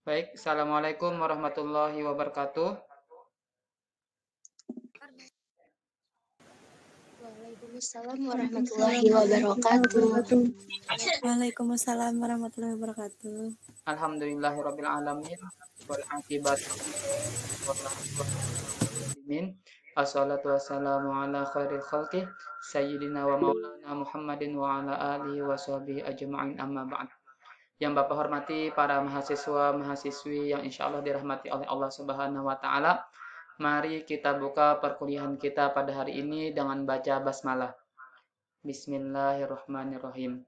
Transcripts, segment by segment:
Baik, Assalamualaikum warahmatullahi wabarakatuh. Waalaikumsalam warahmatullahi wabarakatuh. Waalaikumsalam warahmatullahi wabarakatuh. Alhamdulillahirabbil alamin wal aqibatu muslimin. Assalatu wassalamu ala khairil khalqi sayyidina wa maulana Muhammadin wa ala alihi wa sahbihi ajma'in amma ba'd. Yang Bapak hormati para mahasiswa mahasiswi yang insyaallah dirahmati oleh Allah Subhanahu wa taala. Mari kita buka perkuliahan kita pada hari ini dengan baca basmalah. Bismillahirrahmanirrahim.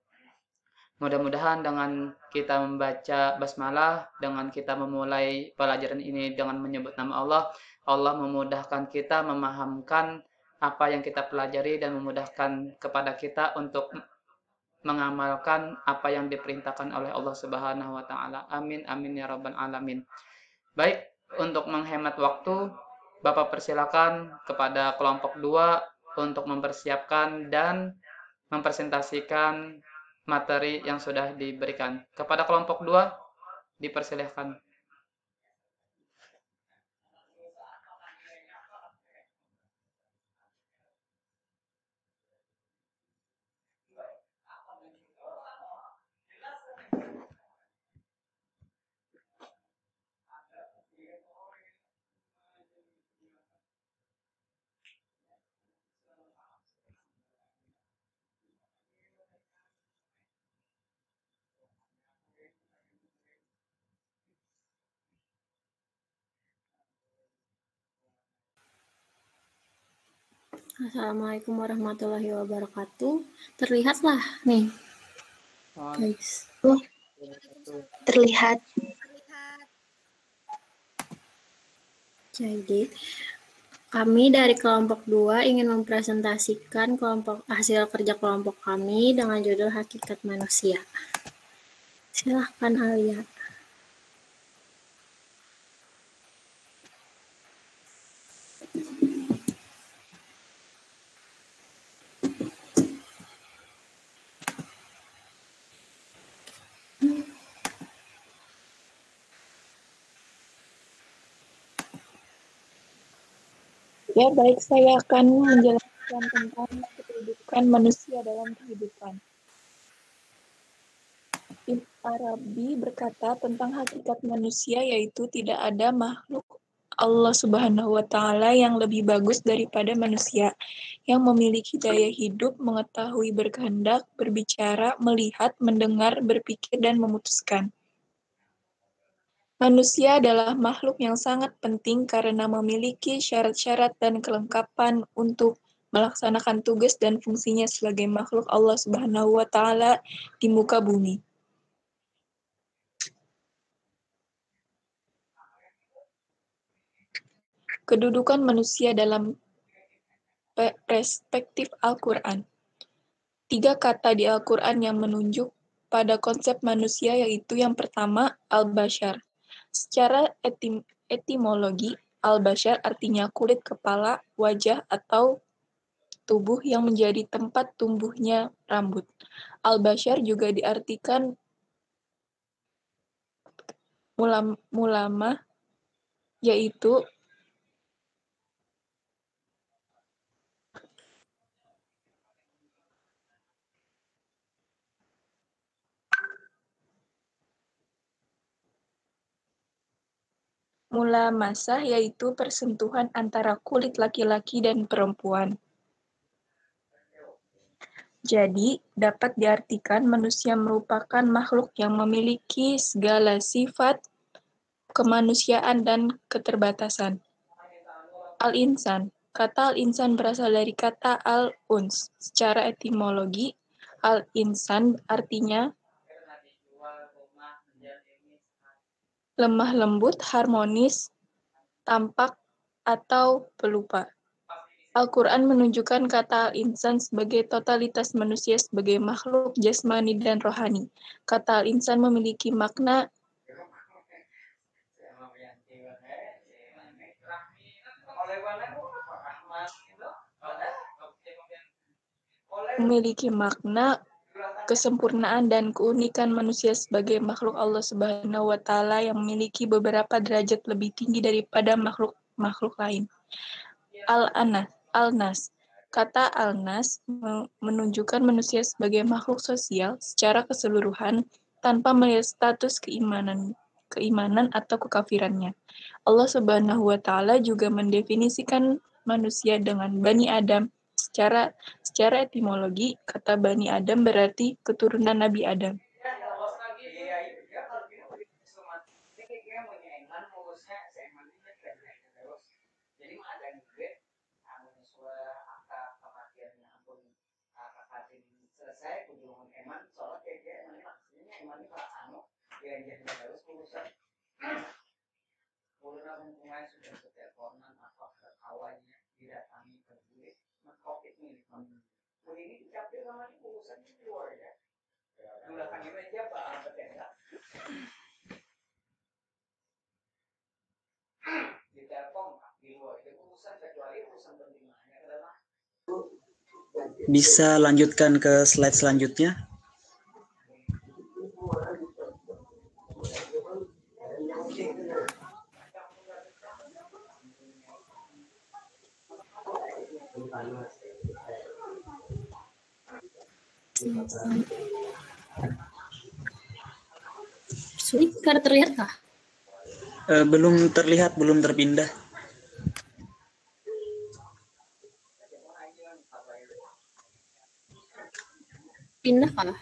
Mudah-mudahan dengan kita membaca basmalah, dengan kita memulai pelajaran ini dengan menyebut nama Allah, Allah memudahkan kita memahamkan apa yang kita pelajari dan memudahkan kepada kita untuk mengamalkan apa yang diperintahkan oleh Allah Subhanahu wa taala. Amin amin ya rabbal alamin. Baik, untuk menghemat waktu, Bapak persilakan kepada kelompok 2 untuk mempersiapkan dan mempresentasikan materi yang sudah diberikan. Kepada kelompok 2, dipersilahkan. Assalamualaikum warahmatullahi wabarakatuh. Terlihatlah nih, guys. Terlihat. Jadi, kami dari kelompok 2 ingin mempresentasikan hasil kerja kelompok kami dengan judul Hakikat Manusia. Silahkan Alia. Ya, baik, saya akan menjelaskan tentang kehidupan manusia dalam kehidupan. Ibn Arabi berkata tentang hakikat manusia, yaitu tidak ada makhluk Allah Subhanahu wa Ta'ala yang lebih bagus daripada manusia, yang memiliki daya hidup, mengetahui berkehendak, berbicara, melihat, mendengar, berpikir, dan memutuskan. Manusia adalah makhluk yang sangat penting karena memiliki syarat-syarat dan kelengkapan untuk melaksanakan tugas dan fungsinya sebagai makhluk Allah Subhanahu wa Ta'ala di muka bumi. Kedudukan manusia dalam perspektif Al-Quran. 3 kata di Al-Quran yang menunjuk pada konsep manusia, yaitu yang pertama, al-bashar. Secara etimologi, al-bashar artinya kulit kepala, wajah, atau tubuh yang menjadi tempat tumbuhnya rambut. Al-bashar juga diartikan mulama, yaitu mulamasah, yaitu persentuhan antara kulit laki-laki dan perempuan. Jadi, dapat diartikan manusia merupakan makhluk yang memiliki segala sifat kemanusiaan dan keterbatasan. Al-insan. Kata al-insan berasal dari kata al-uns. Secara etimologi, al-insan artinya lemah lembut, harmonis, tampak, atau pelupa. Al-Quran menunjukkan kata al-insan sebagai totalitas manusia sebagai makhluk jasmani dan rohani. Kata al-insan memiliki makna kesempurnaan dan keunikan manusia sebagai makhluk Allah Subhanahu wa Ta'ala yang memiliki beberapa derajat lebih tinggi daripada makhluk lain. Al-Nas. Kata Al-Nas menunjukkan manusia sebagai makhluk sosial secara keseluruhan tanpa melihat status keimanan atau kekafirannya. Allah Subhanahu wa Ta'ala juga mendefinisikan manusia dengan Bani Adam. Secara etimologi, kata Bani Adam berarti keturunan Nabi Adam. Bisa lanjutkan ke slide selanjutnya. Speaker terlihat kah? Belum terlihat, belum terpindah. Pindah kah?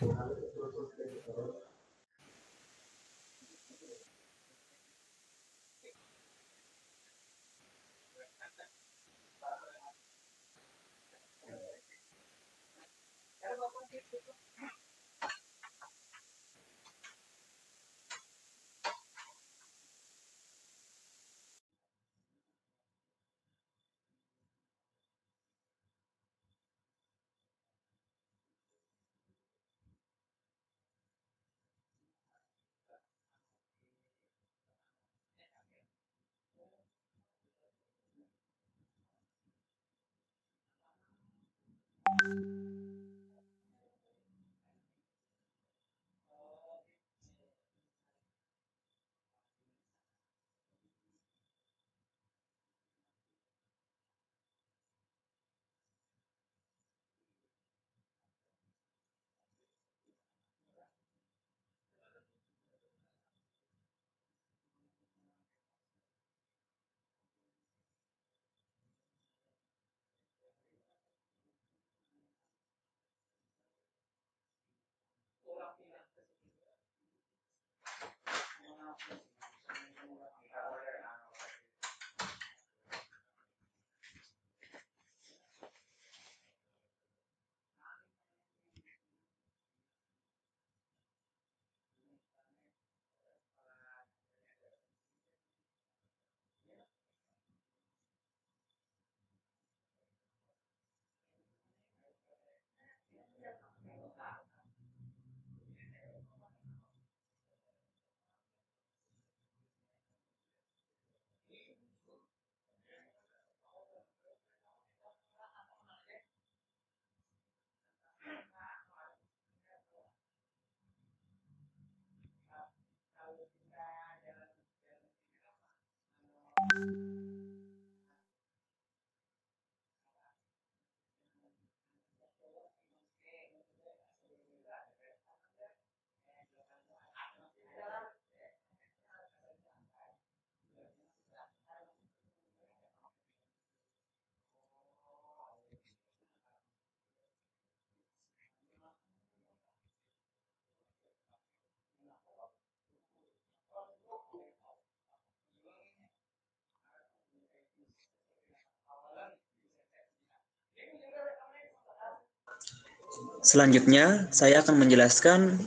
Selanjutnya, saya akan menjelaskan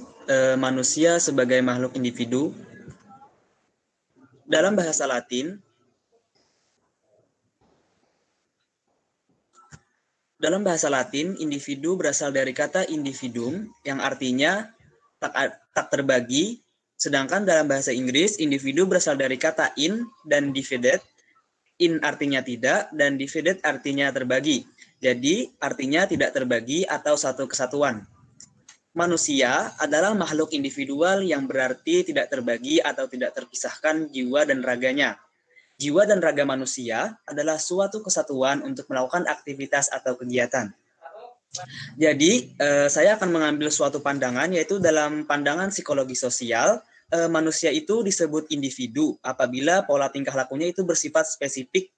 manusia sebagai makhluk individu. Dalam bahasa Latin, individu berasal dari kata individuum yang artinya tak terbagi, sedangkan dalam bahasa Inggris, individu berasal dari kata in dan divided. In artinya tidak dan divided artinya terbagi. Jadi, artinya tidak terbagi atau satu kesatuan. Manusia adalah makhluk individual yang berarti tidak terbagi atau tidak terpisahkan jiwa dan raganya. Jiwa dan raga manusia adalah suatu kesatuan untuk melakukan aktivitas atau kegiatan. Jadi, saya akan mengambil suatu pandangan, yaitu dalam pandangan psikologi sosial, manusia itu disebut individu apabila pola tingkah lakunya itu bersifat spesifik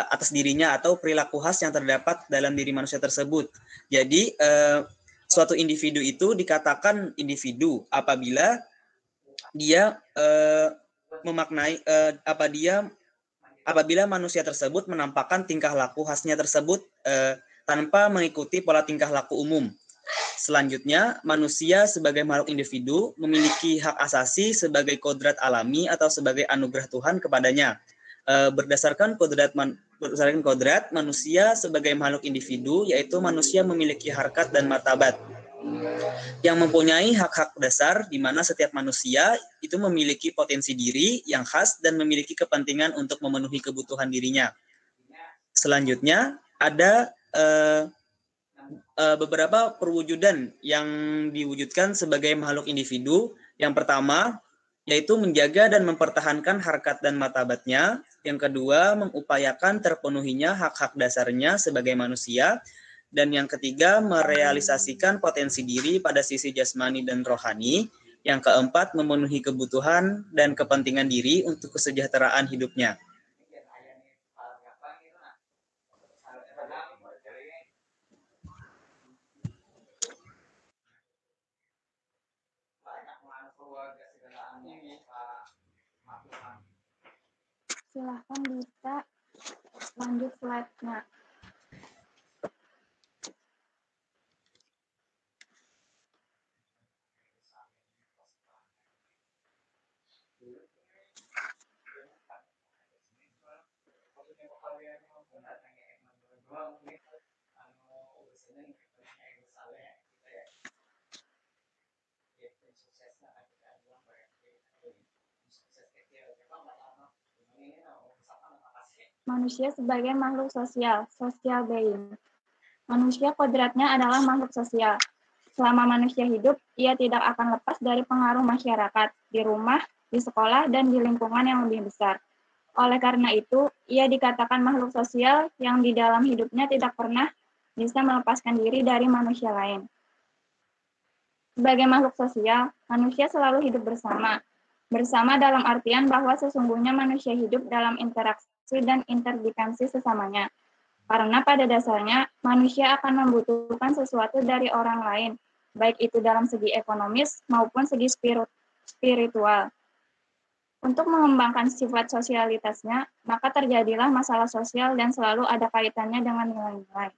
atas dirinya atau perilaku khas yang terdapat dalam diri manusia tersebut. Jadi, suatu individu itu dikatakan individu apabila dia memaknai apabila manusia tersebut menampakkan tingkah laku khasnya tersebut tanpa mengikuti pola tingkah laku umum. Selanjutnya, manusia sebagai makhluk individu memiliki hak asasi sebagai kodrat alami atau sebagai anugerah Tuhan kepadanya. Berdasarkan kodrat, manusia sebagai makhluk individu, yaitu manusia memiliki harkat dan martabat yang mempunyai hak-hak dasar di mana setiap manusia itu memiliki potensi diri yang khas dan memiliki kepentingan untuk memenuhi kebutuhan dirinya. Selanjutnya, ada beberapa perwujudan yang diwujudkan sebagai makhluk individu. Yang pertama, yaitu menjaga dan mempertahankan harkat dan martabatnya. Yang kedua, mengupayakan terpenuhinya hak-hak dasarnya sebagai manusia. Dan yang ketiga, merealisasikan potensi diri pada sisi jasmani dan rohani. Yang keempat, memenuhi kebutuhan dan kepentingan diri untuk kesejahteraan hidupnya. Silahkan bisa lanjut slide-nya. Manusia sebagai makhluk sosial, social being. Manusia kodratnya adalah makhluk sosial. Selama manusia hidup, ia tidak akan lepas dari pengaruh masyarakat, di rumah, di sekolah, dan di lingkungan yang lebih besar. Oleh karena itu, ia dikatakan makhluk sosial yang di dalam hidupnya tidak pernah bisa melepaskan diri dari manusia lain. Sebagai makhluk sosial, manusia selalu hidup bersama. Bersama dalam artian bahwa sesungguhnya manusia hidup dalam interaksi dan interdependensi sesamanya. Karena pada dasarnya, manusia akan membutuhkan sesuatu dari orang lain, baik itu dalam segi ekonomis maupun segi spiritual. Untuk mengembangkan sifat sosialitasnya, maka terjadilah masalah sosial dan selalu ada kaitannya dengan nilai-nilai.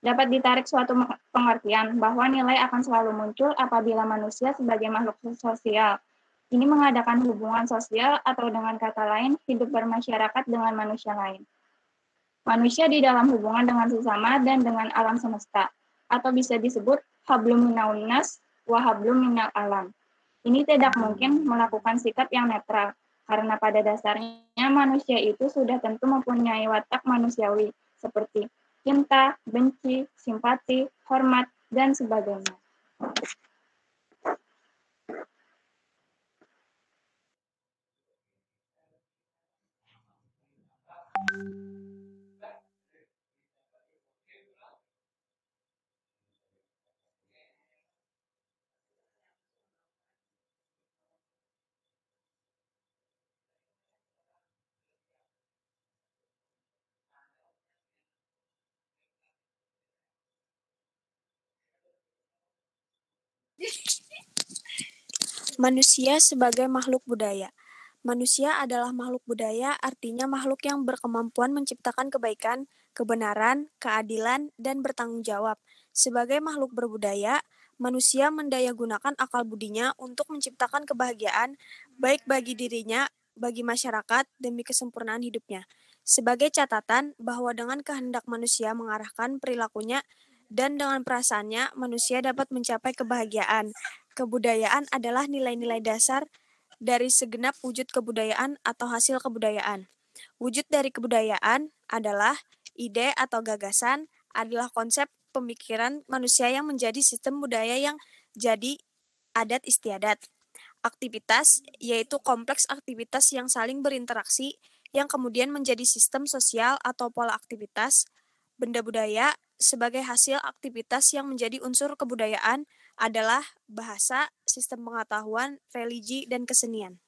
Dapat ditarik suatu pengertian bahwa nilai akan selalu muncul apabila manusia sebagai makhluk sosial ini mengadakan hubungan sosial atau dengan kata lain, hidup bermasyarakat dengan manusia lain. Manusia di dalam hubungan dengan sesama dan dengan alam semesta, atau bisa disebut hablum minal nas wa hablum minal alam. Ini tidak mungkin melakukan sikap yang netral, karena pada dasarnya manusia itu sudah tentu mempunyai watak manusiawi, seperti cinta, benci, simpati, hormat, dan sebagainya. Manusia sebagai makhluk budaya. Manusia adalah makhluk budaya, artinya makhluk yang berkemampuan menciptakan kebaikan, kebenaran, keadilan, dan bertanggung jawab. Sebagai makhluk berbudaya, manusia mendayagunakan akal budinya untuk menciptakan kebahagiaan, baik bagi dirinya, bagi masyarakat, demi kesempurnaan hidupnya. Sebagai catatan bahwa dengan kehendak manusia mengarahkan perilakunya dan dengan perasaannya, manusia dapat mencapai kebahagiaan. Kebudayaan adalah nilai-nilai dasar dari segenap wujud kebudayaan atau hasil kebudayaan. Wujud dari kebudayaan adalah ide atau gagasan, adalah konsep pemikiran manusia yang menjadi sistem budaya yang jadi adat istiadat. Aktivitas yaitu kompleks aktivitas yang saling berinteraksi yang kemudian menjadi sistem sosial atau pola aktivitas. Benda budaya sebagai hasil aktivitas yang menjadi unsur kebudayaan adalah bahasa, sistem pengetahuan, religi, dan kesenian.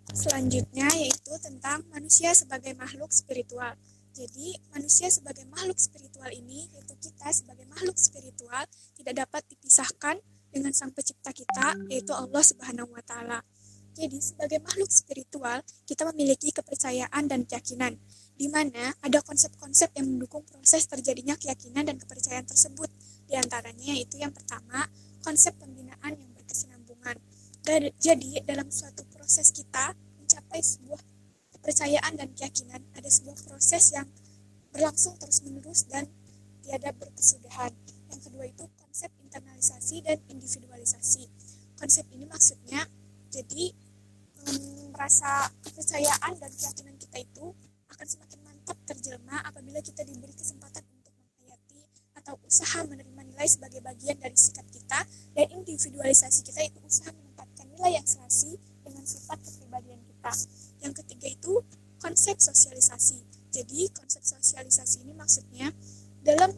Selanjutnya yaitu tentang manusia sebagai makhluk spiritual. Jadi manusia sebagai makhluk spiritual ini, yaitu kita sebagai makhluk spiritual tidak dapat dipisahkan dengan sang pencipta kita, yaitu Allah Subhanahu wa Ta'ala. Jadi sebagai makhluk spiritual kita memiliki kepercayaan dan keyakinan, di mana ada konsep-konsep yang mendukung proses terjadinya keyakinan dan kepercayaan tersebut. Di antaranya yaitu yang pertama, konsep pembinaan yang berkesinambungan. Jadi dalam suatu proses kita mencapai sebuah kepercayaan dan keyakinan, ada sebuah proses yang berlangsung terus-menerus dan tiada berkesudahan. Yang kedua itu konsep internalisasi dan individualisasi. Konsep ini maksudnya jadi merasa kepercayaan dan keyakinan kita itu akan semakin mantap terjelma apabila kita diberi kesempatan untuk menghayati atau usaha menerima nilai sebagai bagian dari sikap kita, dan individualisasi kita itu usaha menempatkan nilai yang serasi dengan sifat kepribadian kita. Yang ketiga itu konsep sosialisasi. Jadi konsep sosialisasi ini maksudnya dalam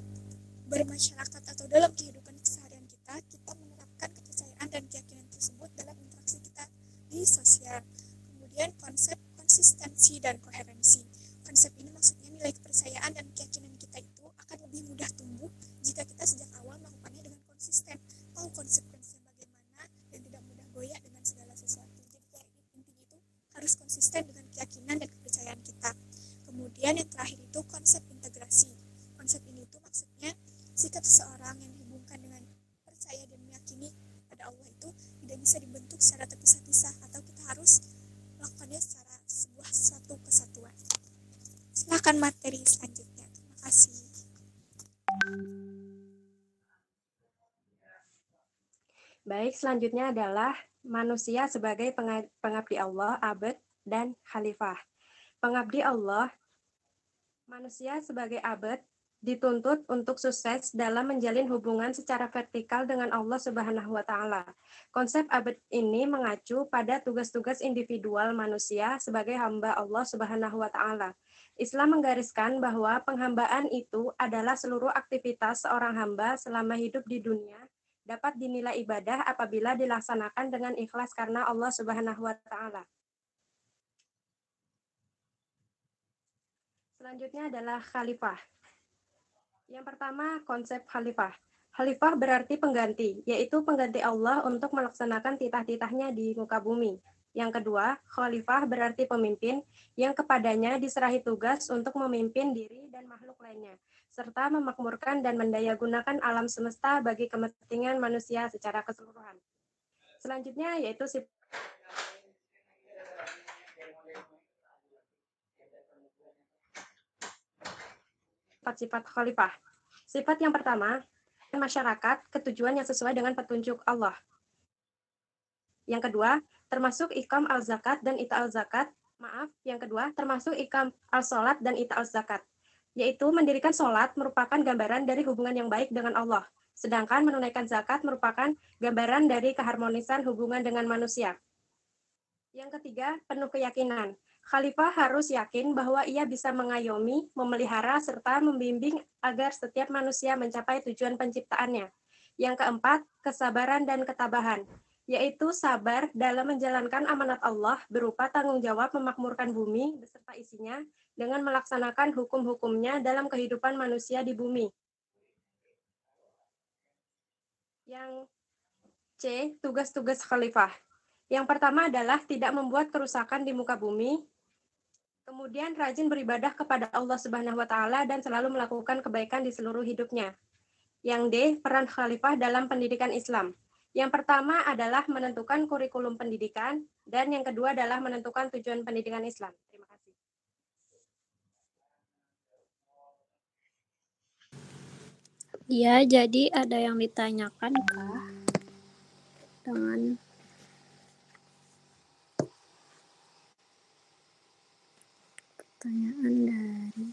bermasyarakat atau dalam kehidupan keseharian kita menerapkan kepercayaan dan keyakinan tersebut dalam interaksi kita di sosial. Kemudian konsep konsistensi dan koherensi. Konsep ini maksudnya nilai kepercayaan dan keyakinan kita itu akan lebih mudah tumbuh jika kita sejak awal melakukannya dengan konsisten, tahu konsekuensinya bagaimana, dan tidak mudah goyah dengan segala sesuatu. Jadi intinya itu harus konsisten dengan keyakinan dan kepercayaan kita. Kemudian yang terakhir itu konsep integrasi. Konsep ini itu maksudnya sikap seseorang yang dihubungkan dengan percaya dan meyakini pada Allah itu tidak bisa dibentuk secara terpisah-pisah, atau kita harus melakukannya secara sebuah suatu kesatuan. Silakan materi selanjutnya. Terima kasih. Baik, selanjutnya adalah manusia sebagai pengabdi Allah, abd, dan khalifah. Pengabdi Allah, manusia sebagai abd dituntut untuk sukses dalam menjalin hubungan secara vertikal dengan Allah Subhanahu wa Ta'ala. Konsep abd ini mengacu pada tugas-tugas individual manusia sebagai hamba Allah Subhanahu wa Ta'ala. Islam menggariskan bahwa penghambaan itu adalah seluruh aktivitas seorang hamba selama hidup di dunia dapat dinilai ibadah apabila dilaksanakan dengan ikhlas karena Allah Subhanahu wa Ta'ala. Selanjutnya adalah khalifah. Yang pertama, konsep khalifah. Khalifah berarti pengganti, yaitu pengganti Allah untuk melaksanakan titah-titahnya di muka bumi. Yang kedua, khalifah berarti pemimpin yang kepadanya diserahi tugas untuk memimpin diri dan makhluk lainnya, serta memakmurkan dan mendayagunakan alam semesta bagi kepentingan manusia secara keseluruhan. Selanjutnya yaitu sifat-sifat khalifah. Sifat yang pertama, masyarakat, ketujuan yang sesuai dengan petunjuk Allah. Yang kedua, termasuk iqam al-zakat dan ita al-zakat. Yang kedua, termasuk iqam al-solat dan ita al-zakat. Yaitu mendirikan solat merupakan gambaran dari hubungan yang baik dengan Allah. Sedangkan menunaikan zakat merupakan gambaran dari keharmonisan hubungan dengan manusia. Yang ketiga, penuh keyakinan. Khalifah harus yakin bahwa ia bisa mengayomi, memelihara, serta membimbing agar setiap manusia mencapai tujuan penciptaannya. Yang keempat, kesabaran dan ketabahan, yaitu sabar dalam menjalankan amanat Allah berupa tanggung jawab memakmurkan bumi beserta isinya dengan melaksanakan hukum-hukumnya dalam kehidupan manusia di bumi. Yang C, tugas-tugas khalifah. Yang pertama adalah tidak membuat kerusakan di muka bumi, kemudian rajin beribadah kepada Allah Subhanahu wa Ta'ala dan selalu melakukan kebaikan di seluruh hidupnya. Yang D, peran khalifah dalam pendidikan Islam. Yang pertama adalah menentukan kurikulum pendidikan, dan yang kedua adalah menentukan tujuan pendidikan Islam. Terima kasih. Ya, jadi ada yang ditanyakan kah dengan Pertanyaan dari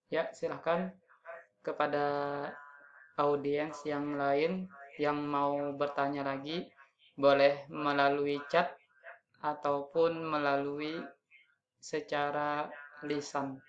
Ya, silahkan kepada audiens yang lain yang mau bertanya lagi, boleh melalui chat ataupun melalui secara lisan.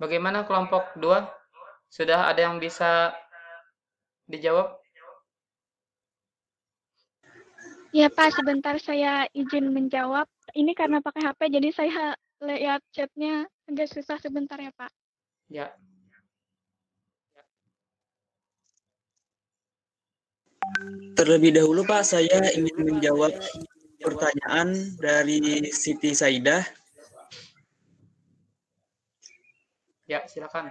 Bagaimana kelompok 2? Sudah ada yang bisa dijawab? Ya Pak, sebentar saya izin menjawab. Ini karena pakai HP, jadi saya lihat chatnya agak susah sebentar ya Pak. Ya. Terlebih dahulu Pak, saya ingin menjawab pertanyaan dari Siti Saidah. Ya, silakan.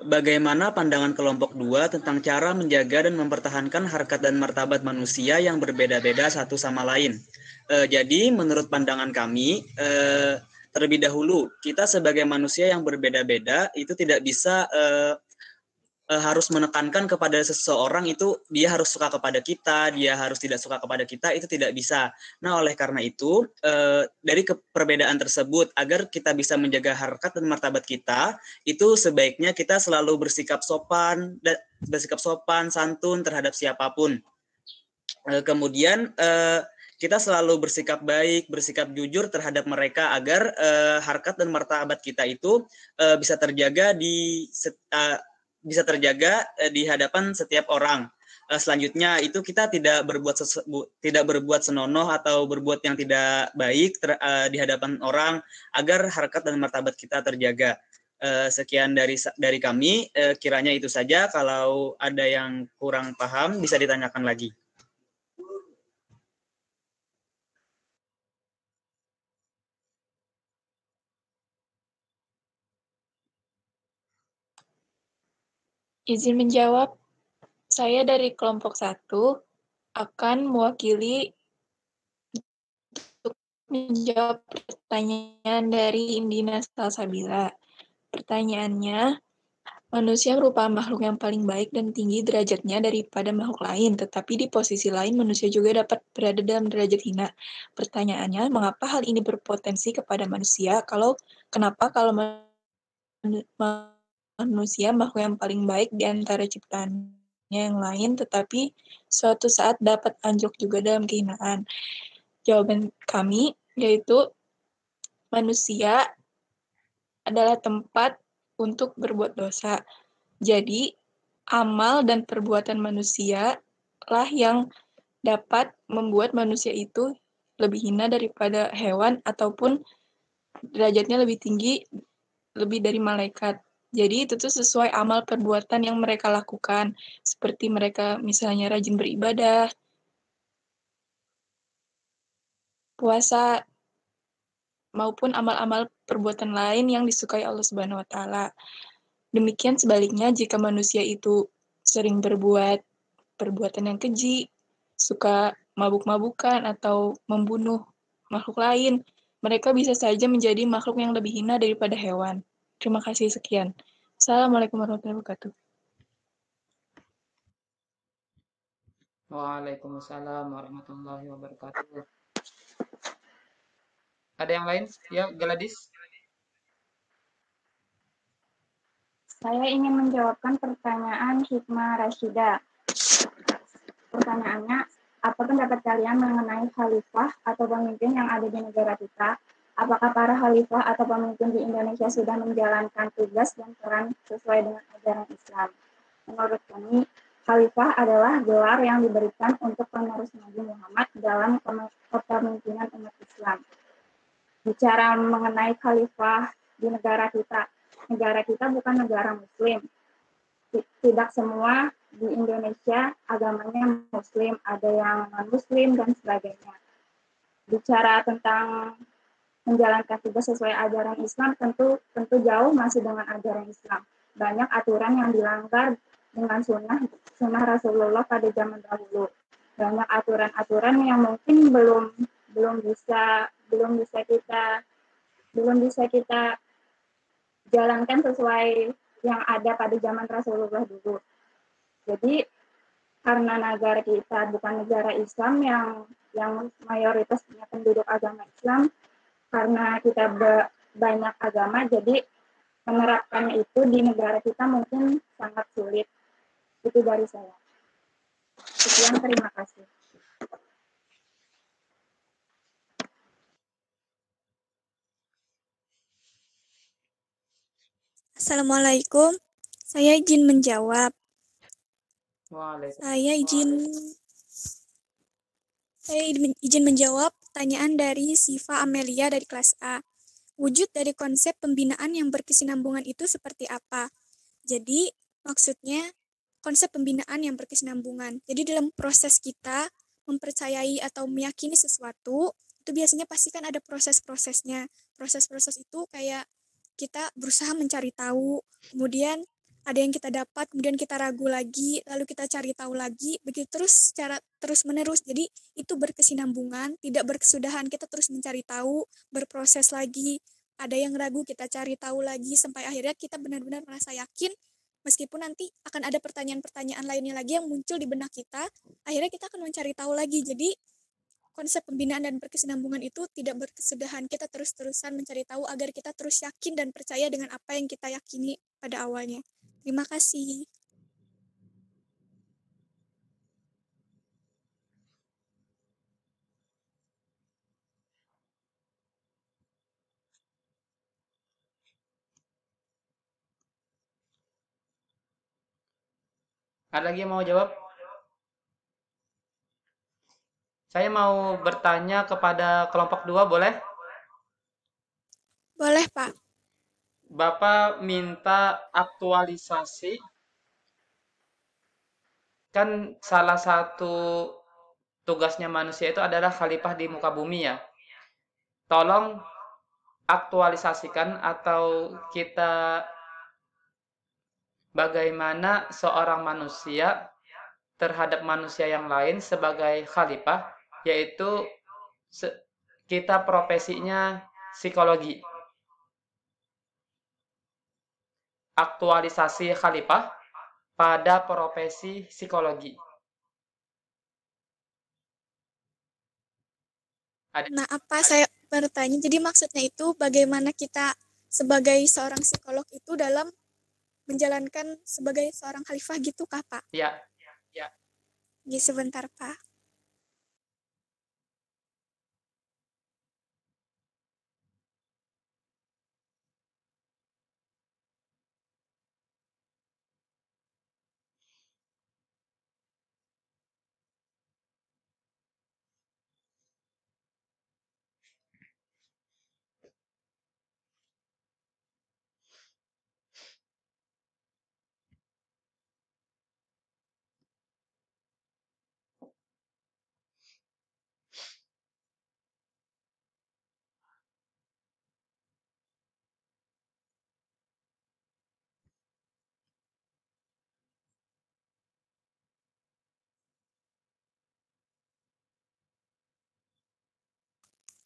Bagaimana pandangan kelompok 2 tentang cara menjaga dan mempertahankan harkat dan martabat manusia yang berbeda-beda satu sama lain? Jadi menurut pandangan kami, terlebih dahulu kita sebagai manusia yang berbeda-beda itu tidak bisa harus menekankan kepada seseorang itu dia harus suka kepada kita, dia harus tidak suka kepada kita, itu tidak bisa. Nah, oleh karena itu dari perbedaan tersebut agar kita bisa menjaga harkat dan martabat kita, itu sebaiknya kita selalu bersikap sopan, santun terhadap siapapun. Kemudian kita selalu bersikap baik, bersikap jujur terhadap mereka agar harkat dan martabat kita itu bisa terjaga di hadapan setiap orang. Selanjutnya itu kita tidak berbuat senonoh atau berbuat yang tidak baik di hadapan orang agar harkat dan martabat kita terjaga. Sekian dari kami, kiranya itu saja. Kalau ada yang kurang paham bisa ditanyakan lagi. Izin menjawab, saya dari kelompok 1 akan mewakili untuk menjawab pertanyaan dari Indina Salsabila. Pertanyaannya, manusia merupakan makhluk yang paling baik dan tinggi derajatnya daripada makhluk lain, tetapi di posisi lain manusia juga dapat berada dalam derajat hina. Pertanyaannya, mengapa hal ini berpotensi kepada manusia? Kenapa kalau manusia makhluk yang paling baik di antara ciptaannya yang lain, tetapi suatu saat dapat anjlok juga dalam kehinaan. Jawaban kami yaitu manusia adalah tempat untuk berbuat dosa. Jadi, amal dan perbuatan manusia lah yang dapat membuat manusia itu lebih hina daripada hewan ataupun derajatnya lebih tinggi, lebih dari malaikat. Jadi itu tuh sesuai amal perbuatan yang mereka lakukan. Seperti mereka misalnya rajin beribadah, puasa, maupun amal-amal perbuatan lain yang disukai Allah Subhanahu wa taala. Demikian sebaliknya jika manusia itu sering berbuat perbuatan yang keji, suka mabuk-mabukan atau membunuh makhluk lain, mereka bisa saja menjadi makhluk yang lebih hina daripada hewan. Terima kasih, sekian. Assalamualaikum warahmatullahi wabarakatuh. Waalaikumsalam warahmatullahi wabarakatuh. Ada yang lain? Ya, Gladys. Saya ingin menjawabkan pertanyaan Hikmah Rashida. Pertanyaannya, apa pendapat kalian mengenai khalifah atau pemimpin yang ada di negara kita? Apakah para khalifah atau pemimpin di Indonesia sudah menjalankan tugas dan peran sesuai dengan ajaran Islam? Menurut kami, khalifah adalah gelar yang diberikan untuk penerus Nabi Muhammad dalam kepemimpinan umat Islam. Bicara mengenai khalifah di negara kita bukan negara muslim. Tidak semua di Indonesia agamanya muslim, ada yang non-muslim dan sebagainya. Bicara tentang menjalankan tugas sesuai ajaran Islam tentu jauh masih dengan ajaran Islam. Banyak aturan yang dilanggar dengan sunnah Rasulullah pada zaman dahulu. Banyak aturan-aturan yang mungkin belum bisa kita jalankan sesuai yang ada pada zaman Rasulullah dulu. Jadi karena negara kita bukan negara Islam yang mayoritas punya penduduk agama Islam, karena kita banyak agama, jadi menerapkannya itu di negara kita mungkin sangat sulit. Itu dari saya. Sekian, terima kasih. Assalamualaikum. Saya izin menjawab. Saya izin menjawab pertanyaan dari Siva Amelia dari kelas A. Wujud dari konsep pembinaan yang berkesinambungan itu seperti apa? Jadi, maksudnya konsep pembinaan yang berkesinambungan. Jadi dalam proses kita mempercayai atau meyakini sesuatu, itu biasanya pasti kan ada proses-prosesnya. Proses-proses itu kayak kita berusaha mencari tahu, kemudian ada yang kita dapat, kemudian kita ragu lagi, lalu kita cari tahu lagi, begitu terus secara terus-menerus. Jadi itu berkesinambungan, tidak berkesudahan, kita terus mencari tahu, berproses lagi, ada yang ragu, kita cari tahu lagi, sampai akhirnya kita benar-benar merasa yakin, meskipun nanti akan ada pertanyaan-pertanyaan lainnya lagi yang muncul di benak kita, akhirnya kita akan mencari tahu lagi. Jadi konsep pembinaan dan berkesinambungan itu tidak berkesudahan, kita terus-terusan mencari tahu agar kita terus yakin dan percaya dengan apa yang kita yakini pada awalnya. Terima kasih. Ada lagi yang mau jawab? Saya mau bertanya kepada kelompok 2, boleh? Boleh, Pak. Bapak minta aktualisasi. Kan salah satu tugasnya manusia itu adalah khalifah di muka bumi ya. Tolong aktualisasikan atau kita bagaimana seorang manusia terhadap manusia yang lain sebagai khalifah, yaitu kita profesinya psikologi. Aktualisasi khalifah pada profesi psikologi. Nah, apa saya bertanya, jadi maksudnya itu bagaimana kita sebagai seorang psikolog itu dalam menjalankan sebagai seorang khalifah gitu kah Pak? Ya, ya. Sebentar Pak.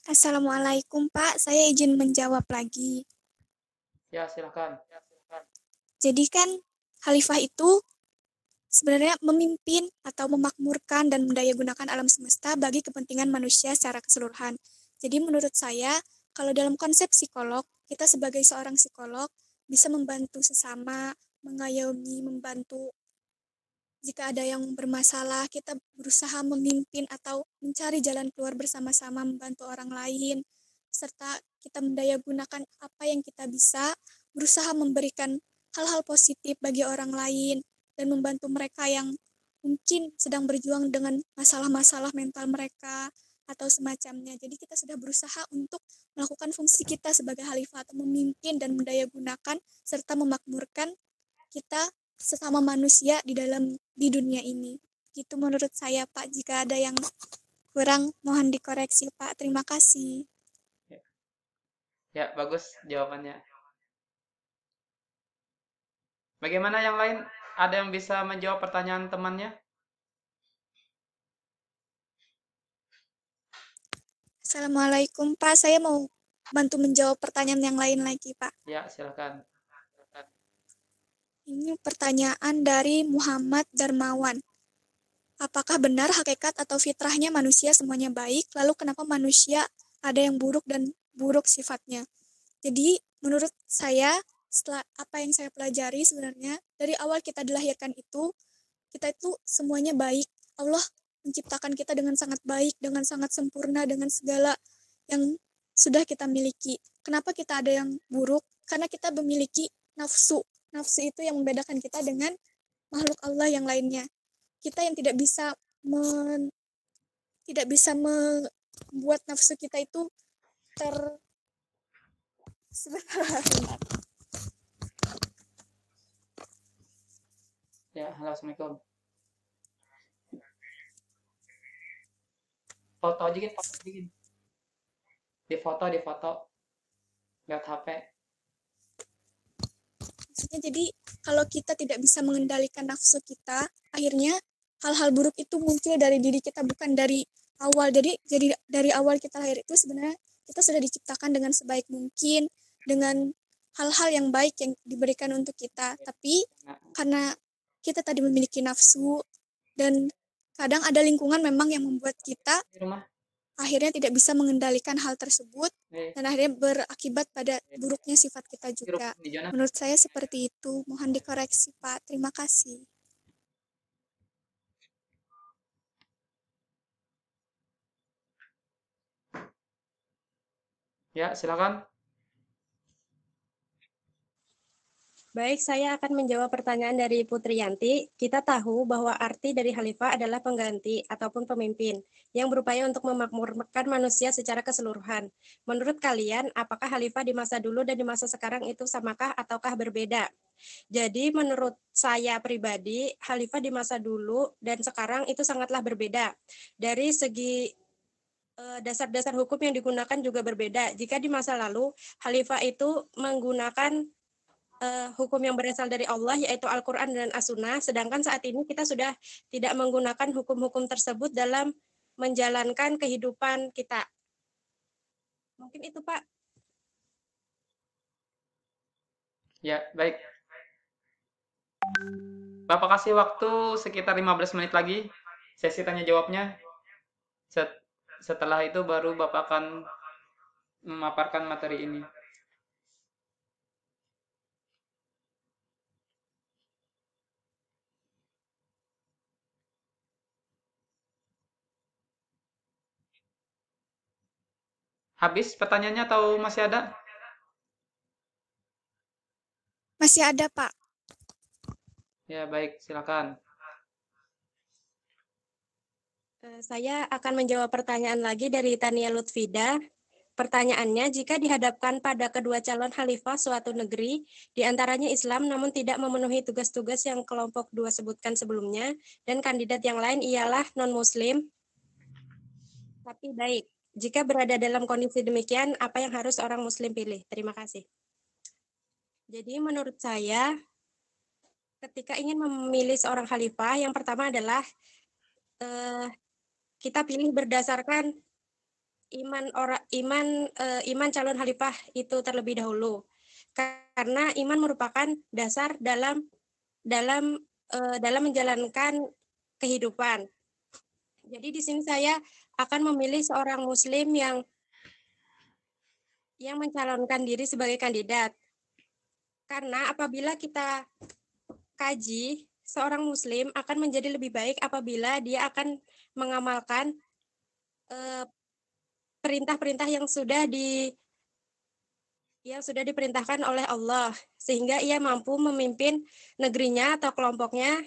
Assalamualaikum Pak, saya izin menjawab lagi. Ya, silakan. Jadi kan khalifah itu sebenarnya memimpin atau memakmurkan dan mendayagunakan alam semesta bagi kepentingan manusia secara keseluruhan. Jadi menurut saya, kalau dalam konsep psikolog, kita sebagai seorang psikolog bisa membantu sesama, mengayomi, membantu. Jika ada yang bermasalah, kita berusaha memimpin atau mencari jalan keluar bersama-sama, membantu orang lain, serta kita mendayagunakan apa yang kita bisa, berusaha memberikan hal-hal positif bagi orang lain, dan membantu mereka yang mungkin sedang berjuang dengan masalah-masalah mental mereka, atau semacamnya. Jadi kita sudah berusaha untuk melakukan fungsi kita sebagai khalifah atau memimpin dan mendayagunakan serta memakmurkan kita sesama manusia di dunia ini. Gitu menurut saya Pak. Jika ada yang kurang mohon dikoreksi Pak. Terima kasih. Ya, bagus jawabannya. Bagaimana yang lain? Ada yang bisa menjawab pertanyaan temannya? Assalamualaikum Pak. Saya mau bantu menjawab pertanyaan yang lain lagi Pak. Ya, silakan. Ini pertanyaan dari Muhammad Darmawan. Apakah benar hakikat atau fitrahnya manusia semuanya baik? Lalu kenapa manusia ada yang buruk dan buruk sifatnya? Jadi menurut saya, setelah apa yang saya pelajari sebenarnya, dari awal kita dilahirkan itu, kita itu semuanya baik. Allah menciptakan kita dengan sangat baik, dengan sangat sempurna, dengan segala yang sudah kita miliki. Kenapa kita ada yang buruk? Karena kita memiliki nafsu. Nafsu itu yang membedakan kita dengan makhluk Allah yang lainnya. Kita yang tidak bisa membuat nafsu kita itu sebentar. Ya, halo, Assalamualaikum. Foto aja kan, foto aja kan. Di foto. Lihat HP. Maksudnya jadi kalau kita tidak bisa mengendalikan nafsu kita, akhirnya hal-hal buruk itu muncul dari diri kita, bukan dari awal. Jadi dari awal kita lahir itu sebenarnya kita sudah diciptakan dengan sebaik mungkin, dengan hal-hal yang baik yang diberikan untuk kita. Tapi karena kita tadi memiliki nafsu dan kadang ada lingkungan memang yang membuat kita akhirnya tidak bisa mengendalikan hal tersebut dan akhirnya berakibat pada buruknya sifat kita juga. Menurut saya seperti itu. Mohon dikoreksi Pak. Terima kasih. Ya, silakan. Baik, saya akan menjawab pertanyaan dari Putri Yanti. Kita tahu bahwa arti dari khalifah adalah pengganti ataupun pemimpin yang berupaya untuk memakmurkan manusia secara keseluruhan. Menurut kalian, apakah khalifah di masa dulu dan di masa sekarang itu samakah ataukah berbeda? Jadi menurut saya pribadi, khalifah di masa dulu dan sekarang itu sangatlah berbeda. Dari segi dasar-dasar hukum yang digunakan juga berbeda. Jika di masa lalu, khalifah itu menggunakan hukum yang berasal dari Allah, yaitu Al-Quran dan As-Sunnah, sedangkan saat ini kita sudah tidak menggunakan hukum-hukum tersebut dalam menjalankan kehidupan kita. Mungkin itu, Pak. Ya, baik. Bapak kasih waktu sekitar 15 menit lagi, sesi tanya jawabnya. Setelah itu baru Bapak akan memaparkan materi ini. Habis pertanyaannya atau masih ada? Masih ada, Pak. Ya, baik, silakan. Saya akan menjawab pertanyaan lagi dari Tania Lutfida. Pertanyaannya, jika dihadapkan pada kedua calon khalifah suatu negeri, di antaranya Islam namun tidak memenuhi tugas-tugas yang kelompok 2 sebutkan sebelumnya, dan kandidat yang lain ialah non-muslim, tapi baik. Jika berada dalam kondisi demikian, apa yang harus orang muslim pilih? Terima kasih. Jadi menurut saya, ketika ingin memilih seorang khalifah, yang pertama adalah kita pilih berdasarkan iman calon khalifah itu terlebih dahulu, karena iman merupakan dasar dalam menjalankan kehidupan. Jadi di sini saya akan memilih seorang muslim yang mencalonkan diri sebagai kandidat, karena apabila kita kaji, seorang muslim akan menjadi lebih baik apabila dia akan mengamalkan perintah-perintah yang sudah diperintahkan oleh Allah, sehingga ia mampu memimpin negerinya atau kelompoknya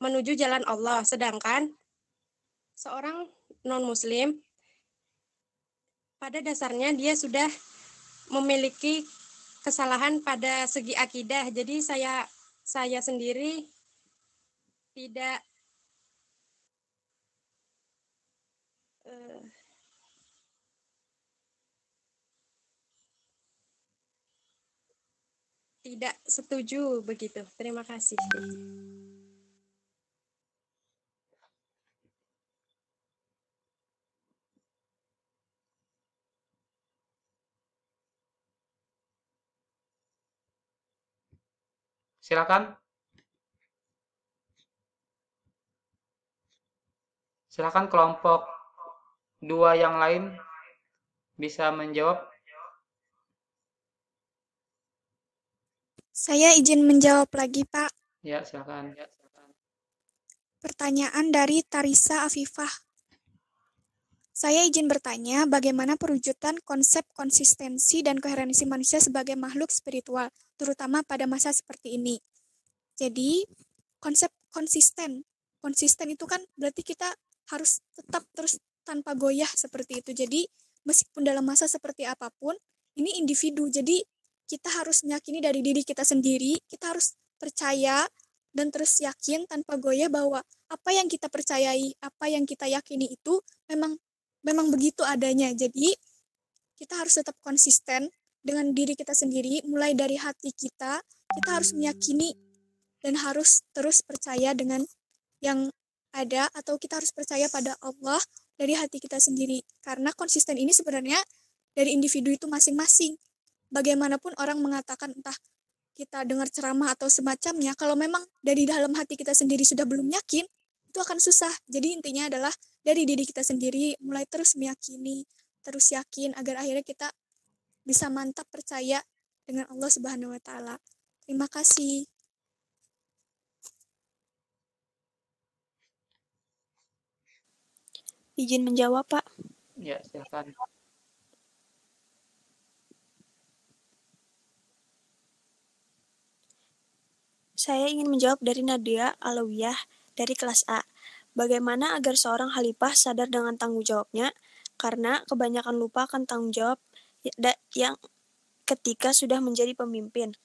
menuju jalan Allah. Sedangkan seorang non-muslim pada dasarnya dia sudah memiliki kesalahan pada segi akidah. Jadi saya sendiri tidak setuju begitu. Terima kasih. Silakan. Silakan kelompok 2 yang lain bisa menjawab. Saya izin menjawab lagi, Pak. Ya, silakan. Pertanyaan dari Tarisa Afifah. Saya izin bertanya, bagaimana perwujudan konsep konsistensi dan koherensi manusia sebagai makhluk spiritual, terutama pada masa seperti ini. Jadi, konsep konsisten itu kan berarti kita harus tetap terus tanpa goyah seperti itu. Jadi, meskipun dalam masa seperti apapun, ini individu. Jadi, kita harus meyakini dari diri kita sendiri, kita harus percaya dan terus yakin tanpa goyah bahwa apa yang kita percayai, apa yang kita yakini itu memang begitu adanya. Jadi kita harus tetap konsisten dengan diri kita sendiri, mulai dari hati kita harus meyakini dan harus terus percaya dengan yang ada, atau kita harus percaya pada Allah dari hati kita sendiri. Karena konsisten ini sebenarnya dari individu itu masing-masing. Bagaimanapun orang mengatakan, entah kita dengar ceramah atau semacamnya, kalau memang dari dalam hati kita sendiri sudah belum yakin, itu akan susah. Jadi intinya adalah dari diri kita sendiri, mulai terus meyakini, terus yakin, agar akhirnya kita bisa mantap percaya dengan Allah Subhanahu wa Ta'ala. Terima kasih. Izin menjawab, Pak. Ya, silakan. Saya ingin menjawab dari Nadia Alawiyah dari kelas A. Bagaimana agar seorang khalifah sadar dengan tanggung jawabnya? Karena kebanyakan lupa akan tanggung jawab yang ketika sudah menjadi pemimpin.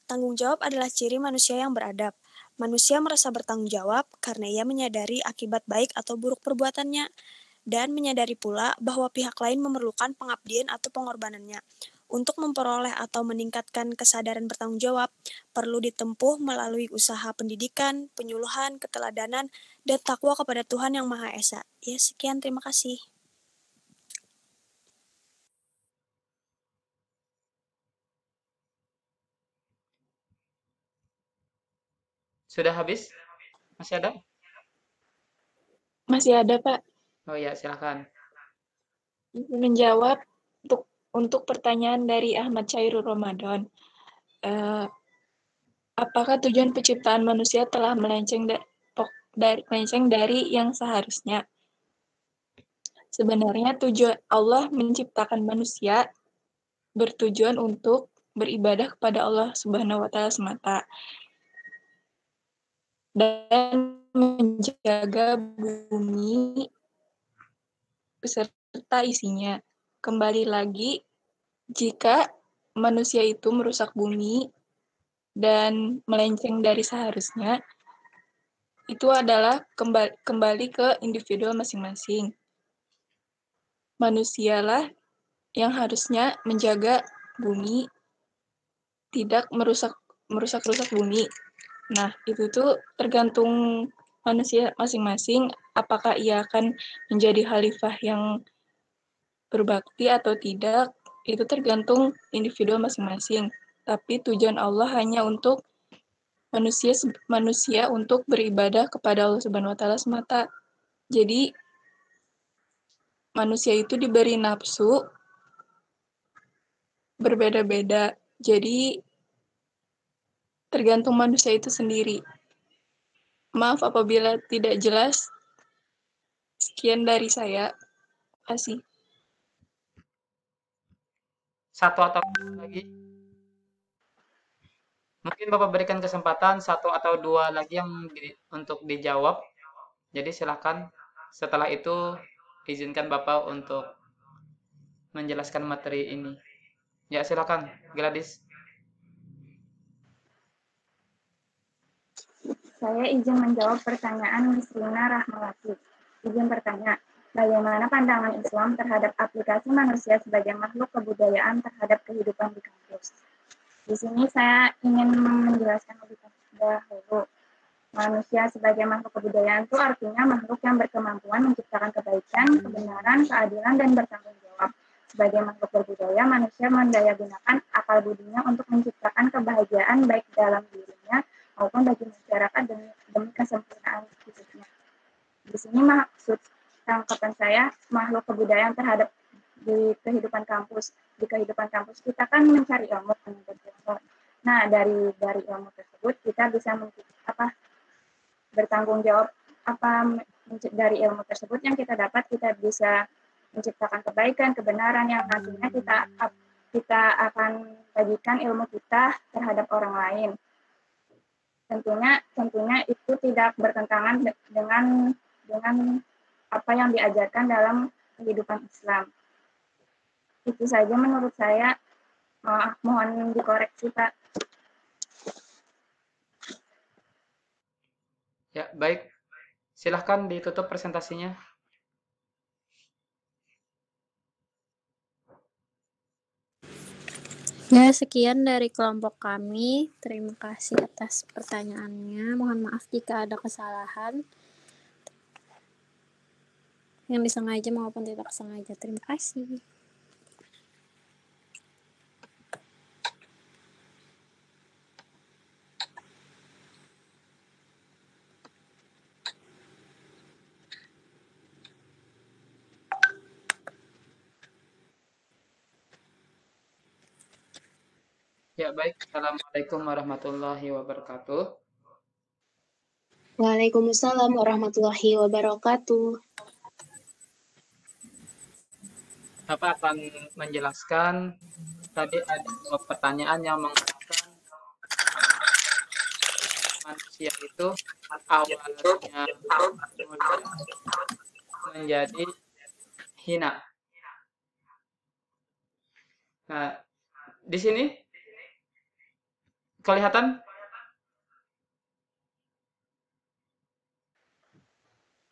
Tanggung jawab adalah ciri manusia yang beradab. Manusia merasa bertanggung jawab karena ia menyadari akibat baik atau buruk perbuatannya, dan menyadari pula bahwa pihak lain memerlukan pengabdian atau pengorbanannya. Untuk memperoleh atau meningkatkan kesadaran bertanggung jawab, perlu ditempuh melalui usaha pendidikan, penyuluhan, keteladanan, dan takwa kepada Tuhan Yang Maha Esa. Ya, sekian, terima kasih. Sudah habis? Masih ada? Masih ada, Pak. Oh ya, silakan. Menjawab untuk pertanyaan dari Ahmad Chairul Ramadan. Apakah tujuan penciptaan manusia telah melenceng dari yang seharusnya? Sebenarnya tujuan Allah menciptakan manusia bertujuan untuk beribadah kepada Allah Subhanahu wa taala semata dan menjaga bumi beserta isinya. Kembali lagi, jika manusia itu merusak bumi dan melenceng dari seharusnya, itu adalah kembali ke individu masing-masing. Manusialah yang harusnya menjaga bumi, tidak merusak bumi. Nah, itu tuh tergantung manusia masing-masing, apakah ia akan menjadi khalifah yang berbakti atau tidak, itu tergantung individu masing-masing. Tapi tujuan Allah hanya untuk manusia untuk beribadah kepada Allah Subhanahu wa taala semata. Jadi manusia itu diberi nafsu berbeda-beda. Jadi tergantung manusia itu sendiri. Maaf apabila tidak jelas. Sekian dari saya. Terima kasih. Satu atau dua lagi? Mungkin Bapak berikan kesempatan satu atau dua lagi yang untuk dijawab. Jadi silakan. Setelah itu izinkan Bapak untuk menjelaskan materi ini. Ya silakan, Gladys. Saya izin menjawab pertanyaan Miss Rina Rahmawati. Izin bertanya, bagaimana pandangan Islam terhadap aplikasi manusia sebagai makhluk kebudayaan terhadap kehidupan di kampus? Di sini saya ingin menjelaskan lebih dahulu. Manusia sebagai makhluk kebudayaan itu artinya makhluk yang berkemampuan menciptakan kebaikan, kebenaran, keadilan, dan bertanggung jawab. Sebagai makhluk berbudaya, manusia mendayagunakan akal budinya untuk menciptakan kebahagiaan baik dalam dirinya maupun bagi masyarakat demi kesempurnaan hidupnya. Di sini maksud tangkapan saya makhluk kebudayaan terhadap di kehidupan kampus. Di kehidupan kampus kita kan mencari ilmu, nah dari ilmu tersebut kita bisa bertanggung jawab dari ilmu tersebut yang kita dapat, kita bisa menciptakan kebaikan, kebenaran yang nantinya kita akan bagikan ilmu kita terhadap orang lain. Tentunya itu tidak bertentangan dengan apa yang diajarkan dalam kehidupan Islam. Itu saja menurut saya. Mohon dikoreksi, Pak. Ya, baik. Silahkan ditutup presentasinya. Ya, sekian dari kelompok kami. Terima kasih atas pertanyaannya. Mohon maaf jika ada kesalahan yang disengaja maupun tidak sengaja. Terima kasih. Ya, baik. Assalamualaikum warahmatullahi wabarakatuh. Waalaikumsalam warahmatullahi wabarakatuh. Bapak akan menjelaskan, tadi ada pertanyaan yang mengatakan manusia itu awalnya mulia menjadi hina. Nah, di sini kelihatan?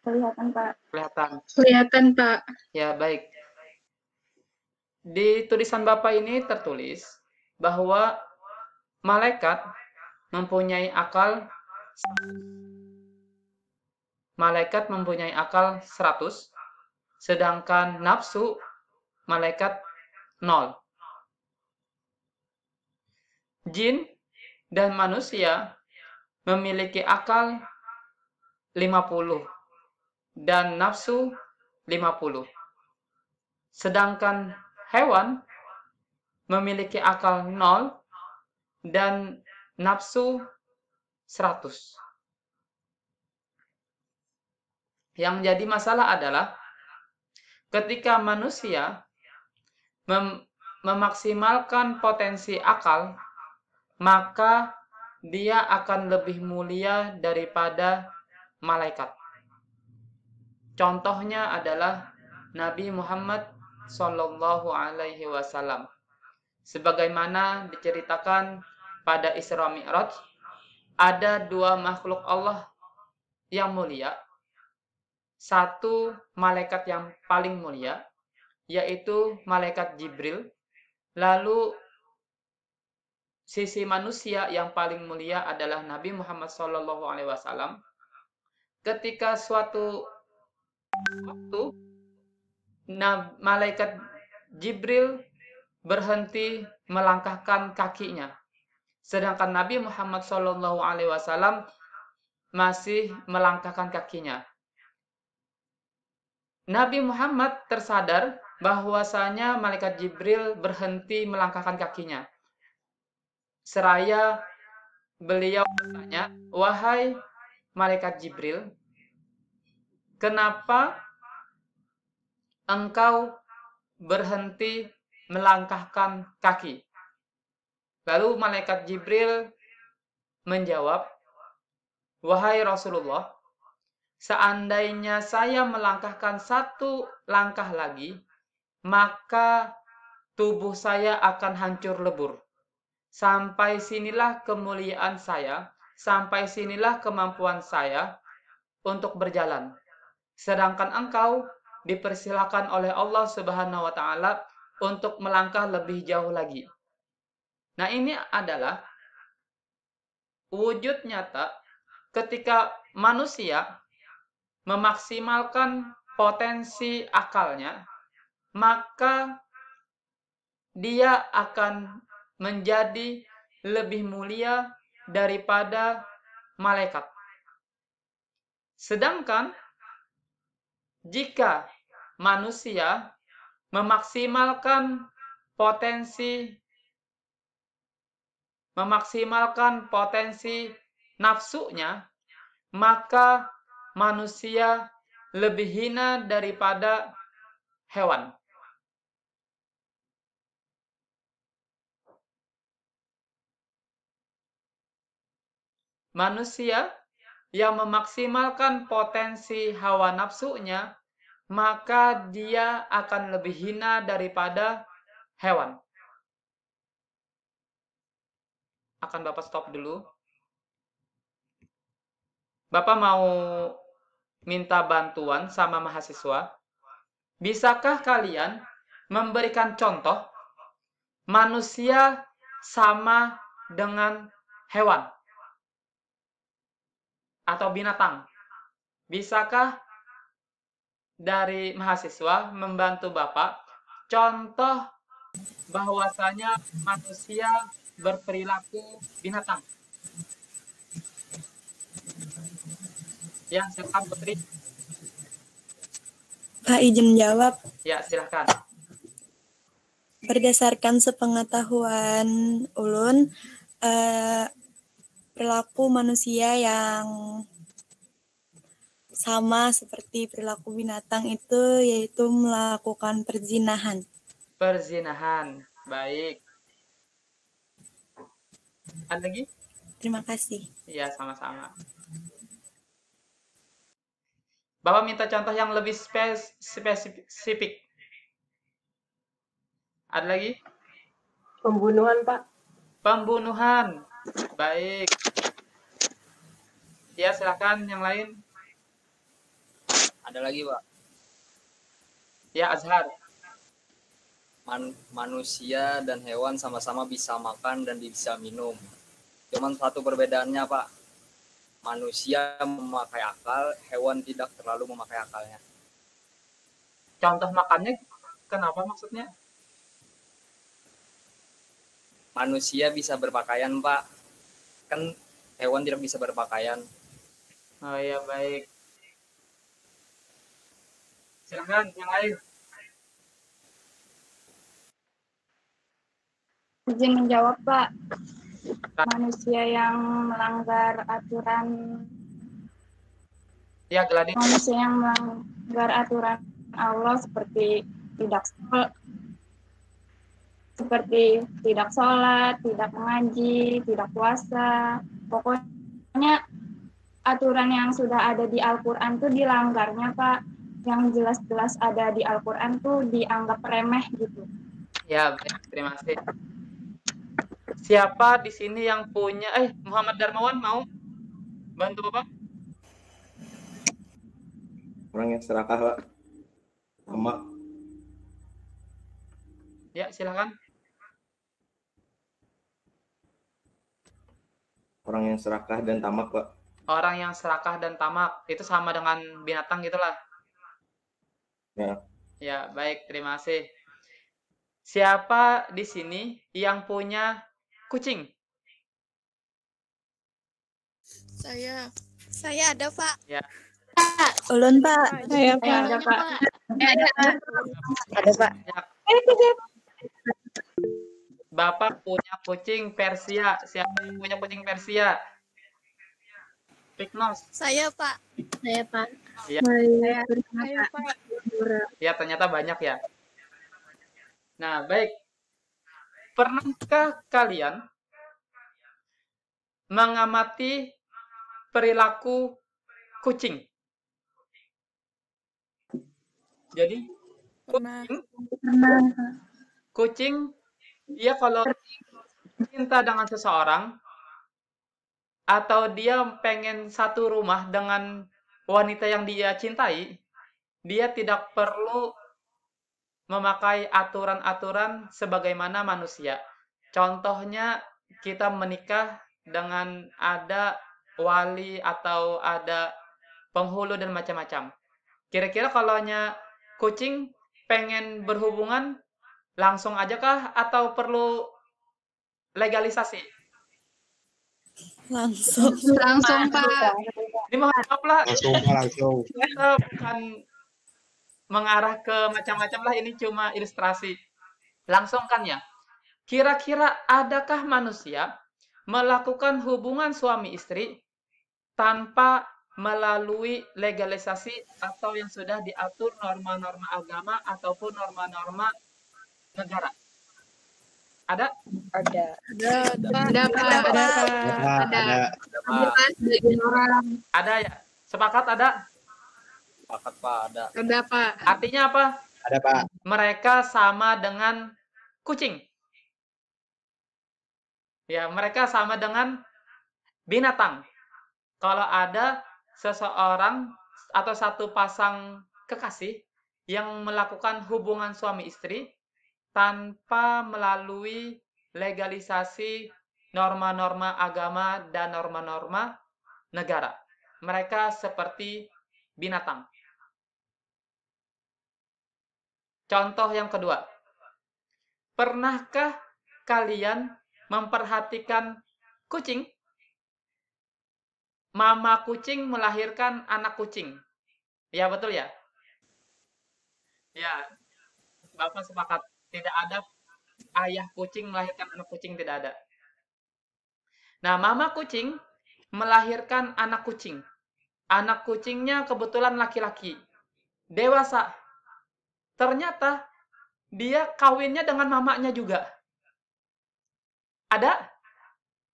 Kelihatan, Pak. Kelihatan, Pak. Ya, baik. Di tulisan Bapak ini tertulis bahwa malaikat mempunyai akal 100, sedangkan nafsu malaikat 0. Jin dan manusia memiliki akal 50 dan nafsu 50. Sedangkan hewan memiliki akal 0 dan nafsu 100. Yang menjadi masalah adalah Ketika manusia memaksimalkan potensi akal, maka dia akan lebih mulia daripada malaikat. Contohnya adalah Nabi Muhammad Sallallahu Alaihi Wasallam. Sebagaimana diceritakan pada Isra Mi'raj, ada dua makhluk Allah yang mulia. Satu malaikat yang paling mulia, yaitu malaikat Jibril. Lalu sisi manusia yang paling mulia adalah Nabi Muhammad Sallallahu Alaihi Wasallam. Ketika suatu waktu malaikat Jibril berhenti melangkahkan kakinya, sedangkan Nabi Muhammad Sallallahu Alaihi Wasallam masih melangkahkan kakinya. Nabi Muhammad tersadar bahwasanya malaikat Jibril berhenti melangkahkan kakinya. Seraya beliau bertanya, "Wahai malaikat Jibril, kenapa engkau berhenti melangkahkan kaki?" Lalu malaikat Jibril menjawab, "Wahai Rasulullah, seandainya saya melangkahkan satu langkah lagi, maka tubuh saya akan hancur lebur. Sampai sinilah kemuliaan saya, sampai sinilah kemampuan saya untuk berjalan. Sedangkan engkau dipersilakan oleh Allah Subhanahu wa Ta'ala untuk melangkah lebih jauh lagi." Nah, ini adalah wujud nyata ketika manusia memaksimalkan potensi akalnya, maka dia akan menjadi lebih mulia daripada malaikat. Sedangkan jika manusia memaksimalkan potensi nafsunya, maka manusia lebih hina daripada hewan. Manusia yang memaksimalkan potensi hawa nafsunya, maka dia akan lebih hina daripada hewan. Akan Bapak stop dulu. Bapak mau minta bantuan sama mahasiswa. Bisakah kalian memberikan contoh manusia sama dengan hewan atau binatang? Bisakah dari mahasiswa membantu Bapak contoh bahwasanya manusia berperilaku binatang? Ya, silakan Putri. Pak, izin jawab. Ya, silakan. Berdasarkan sepengetahuan ulun, perilaku manusia yang sama seperti perilaku binatang itu yaitu melakukan perzinahan. Perzinahan, baik. Ada lagi? Terima kasih. Iya, sama-sama. Bapak minta contoh yang lebih spesifik. Ada lagi? Pembunuhan, Pak. Pembunuhan. Baik. Ya, silakan yang lain. Ada lagi, Pak. Ya, Azhar. Manusia dan hewan sama-sama bisa makan dan bisa minum. Cuman satu perbedaannya, Pak. Manusia memakai akal, hewan tidak terlalu memakai akalnya. Contoh makannya kenapa maksudnya? Manusia bisa berpakaian, Pak. Kan hewan tidak bisa berpakaian. Oh ya, baik. Silakan yang lain. Izin menjawab, Pak. Manusia yang melanggar aturan. Ya, Gladys. Manusia yang melanggar aturan Allah seperti tidak sholat, tidak mengaji, tidak puasa. Pokoknya aturan yang sudah ada di Al-Quran tuh dilanggarnya, Pak. Yang jelas-jelas ada di Al-Quran tuh dianggap remeh gitu. Ya, baik. Terima kasih. Siapa di sini yang punya Muhammad Darmawan mau bantu Bapak? Orang yang serakah, Pak. Tamak. Ya, silakan. Orang yang serakah dan tamak, Pak. Orang yang serakah dan tamak itu sama dengan binatang gitulah. Ya. Ya, baik, terima kasih. Siapa di sini yang punya kucing? Saya ada, Pak. Ya. Ulun, Pak. Saya, ada, Pak. Ada, Pak. Ya. Bapak punya kucing Persia. Siapa yang punya kucing Persia? Piknos. Saya, Pak. Saya, Pak. Ya. Saya, Pak. Ya, ternyata banyak ya. Nah, baik. Pernahkah kalian mengamati perilaku kucing? Jadi, kucing dia kalau cinta dengan seseorang atau dia pengen satu rumah dengan wanita yang dia cintai, dia tidak perlu memakai aturan-aturan sebagaimana manusia. Contohnya kita menikah dengan ada wali atau ada penghulu dan macam-macam. Kira-kira kalau kucing pengen berhubungan langsung aja kah atau perlu legalisasi? Langsung, Pak. Ini maaflah. Langsung. Kita bukan mengarah ke macam-macam lah, ini cuma ilustrasi. Langsung kan ya? Kira-kira adakah manusia melakukan hubungan suami istri tanpa melalui legalisasi atau yang sudah diatur norma-norma agama ataupun norma-norma negara? Ada? Ada. Ada ya? Sepakat ada? Sepakat, Pak, ada. Ada, Pak. Artinya apa? Ada, Pak. Mereka sama dengan kucing. Ya, mereka sama dengan binatang. Kalau ada seseorang atau satu pasang kekasih yang melakukan hubungan suami istri tanpa melalui legalisasi norma-norma agama dan norma-norma negara. Mereka seperti binatang. Contoh yang kedua. Pernahkah kalian memperhatikan kucing? Mama kucing melahirkan anak kucing. Ya, betul ya? Ya, Bapak sepakat. Tidak ada ayah kucing melahirkan anak kucing, tidak ada. Nah, mama kucing melahirkan anak kucing. Anak kucingnya kebetulan laki-laki. Dewasa. Ternyata dia kawinnya dengan mamanya juga. Ada?